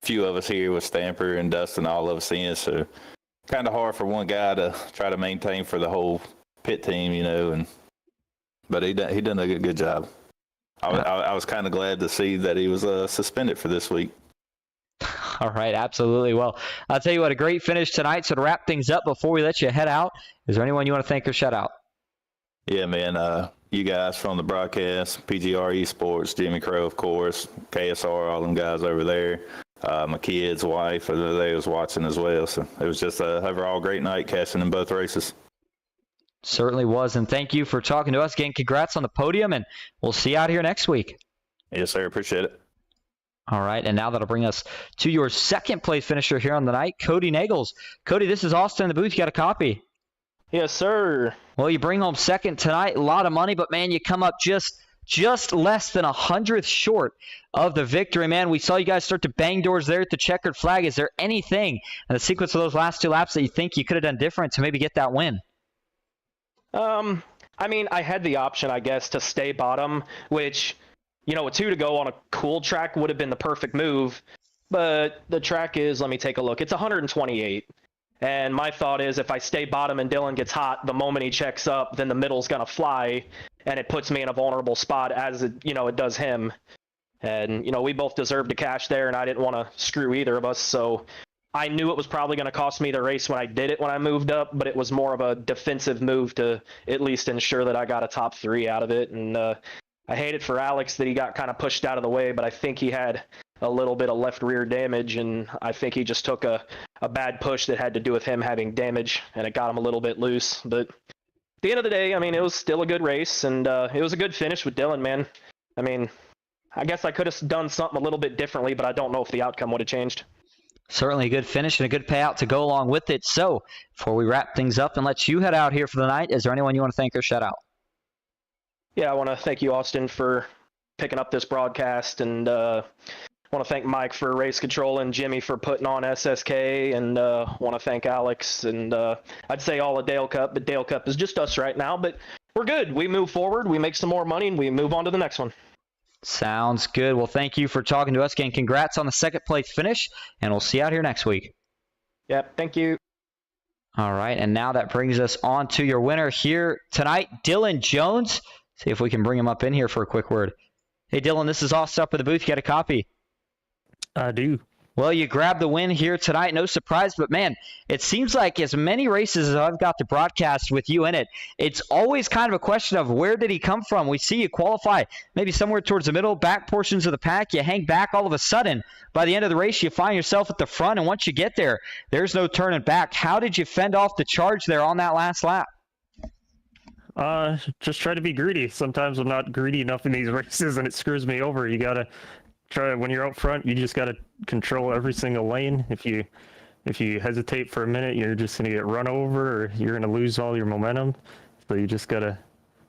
[SPEAKER 6] few of us here with Stamper and Dustin, all of us in. So kind of hard for one guy to try to maintain for the whole pit team, but he done a good job. I was kind of glad to see that he was suspended for this week.
[SPEAKER 4] All right, absolutely. Well, I'll tell you what, a great finish tonight. So to wrap things up before we let you head out, is there anyone you want to thank or shout out?
[SPEAKER 6] Yeah, man. You guys from the broadcast, PGR eSports, Jimmy Crow, of course, KSR, all them guys over there. My kid's wife, they was watching as well. So it was just a overall great night catching in both races.
[SPEAKER 4] Certainly was, and thank you for talking to us. Again, congrats on the podium, and we'll see you out here next week.
[SPEAKER 6] Yes, sir. Appreciate it.
[SPEAKER 4] All right, and now that'll bring us to your second place finisher here on the night, Cody Nagels. Cody, this is Austin in the booth. You got a copy?
[SPEAKER 2] Yes, sir.
[SPEAKER 4] Well, you bring home second tonight. A lot of money, but, man, you come up just less than 100th short of the victory, man. We saw you guys start to bang doors there at the checkered flag. Is there anything in the sequence of those last 2 laps that you think you could have done different to maybe get that win?
[SPEAKER 7] I mean, I had the option, I guess, to stay bottom, which, with 2 to go on a cool track would have been the perfect move. But the track is, let me take a look, it's 128. And my thought is if I stay bottom and Dylan gets hot, the moment he checks up, then the middle's going to fly. and it puts me in a vulnerable spot as it does him. And we both deserved to cash there, and I didn't want to screw either of us. So I knew it was probably going to cost me the race when I did it when I moved up, but it was more of a defensive move to at least ensure that I got a top 3 out of it. And I hate it for Alex that he got kind of pushed out of the way, but I think he had a little bit of left rear damage, and I think he just took a bad push that had to do with him having damage, and it got him a little bit loose. But at the end of the day, I mean, it was still a good race, and it was a good finish with Dylan, man. I mean, I guess I could have done something a little bit differently, but I don't know if the outcome would have changed.
[SPEAKER 4] Certainly a good finish and a good payout to go along with it. So before we wrap things up and let you head out here for the night, is there anyone you want to thank or shout out?
[SPEAKER 7] Yeah, I want to thank you, Austin, for picking up this broadcast, and I want to thank Mike for race control and Jimmy for putting on SSK, and want to thank Alex, and I'd say all of Dale Cup, but Dale Cup is just us right now. But we're good. We move forward, we make some more money, and we move on to the next one.
[SPEAKER 4] Sounds good. Well, thank you for talking to us again. Congrats on the second place finish, and we'll see you out here next week.
[SPEAKER 7] Yep, thank you.
[SPEAKER 4] All right, and now that brings us on to your winner here tonight, Dylan Jones. See if we can bring him up in here for a quick word. Hey, Dylan, this is Austin up in the booth. You got a copy?
[SPEAKER 8] I do.
[SPEAKER 4] Well, you grabbed the win here tonight. No surprise, but man, it seems like as many races as I've got to broadcast with you in it, it's always kind of a question of where did he come from? We see you qualify maybe somewhere towards the middle, back portions of the pack. You hang back all of a sudden. By the end of the race, you find yourself at the front, and once you get there, there's no turning back. How did you fend off the charge there on that last lap?
[SPEAKER 8] Just try to be greedy. Sometimes I'm not greedy enough in these races, and it screws me over. You got to try, when you're out front, you just got to control every single lane. If you hesitate for a minute, you're just going to get run over, or you're going to lose all your momentum. So you just got to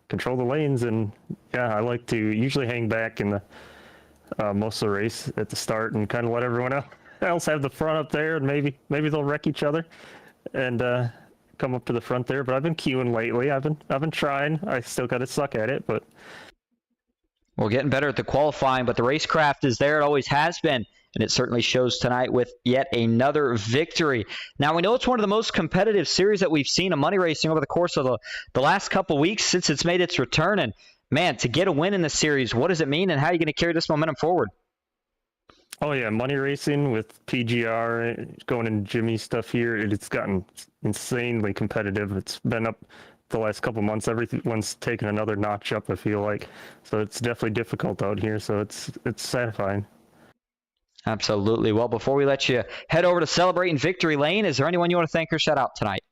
[SPEAKER 8] control the lanes. And yeah, I like to usually hang back in the most of the race at the start and kind of let everyone else have the front up there, and maybe they'll wreck each other and come up to the front there. But I've been queuing lately. I've been trying. I still got to suck at it, but
[SPEAKER 4] we're getting better at the qualifying, but the racecraft is there. It always has been, and it certainly shows tonight with yet another victory. Now, we know it's one of the most competitive series that we've seen in money racing over the course of the last couple weeks since it's made its return. And, man, to get a win in the series, what does it mean, and how are you going to carry this momentum forward?
[SPEAKER 8] Oh, yeah, money racing with PGR, going into Jimmy's stuff here, it's gotten insanely competitive. It's been up the last couple months. Everyone's taken another notch up, I feel like. So it's definitely difficult out here, so it's satisfying.
[SPEAKER 4] Absolutely. Well, before we let you head over to celebrate in Victory Lane, is there anyone you want to thank or shout out tonight?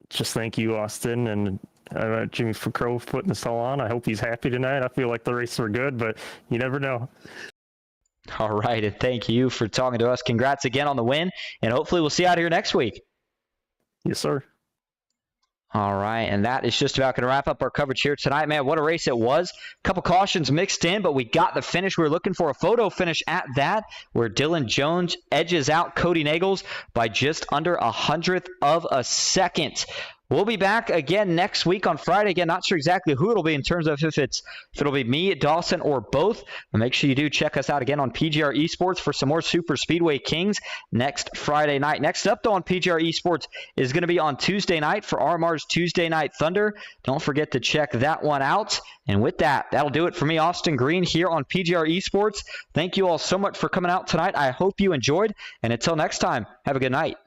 [SPEAKER 8] Just thank you, Austin, and Jimmy Crow for putting this all on. I hope he's happy tonight. I feel like the races were good, but you never know.
[SPEAKER 4] All right, and thank you for talking to us. Congrats again on the win, and hopefully we'll see you out here next week.
[SPEAKER 8] Yes, sir.
[SPEAKER 4] All right, and that is just about going to wrap up our coverage here tonight. Man, what a race it was. A couple cautions mixed in, but we got the finish. We were looking for a photo finish at that, where Dylan Jones edges out Cody Nagels by just under 100th of a second. We'll be back again next week on Friday. Again, not sure exactly who it'll be in terms of if it'll be me, Dawson, or both. But make sure you do check us out again on PGR eSports for some more Superspeedway Kingz next Friday night. Next up, though, on PGR eSports is going to be on Tuesday night for RMR's Tuesday Night Thunder. Don't forget to check that one out. And with that, that'll do it for me, Austin Green, here on PGR eSports. Thank you all so much for coming out tonight. I hope you enjoyed. And until next time, have a good night.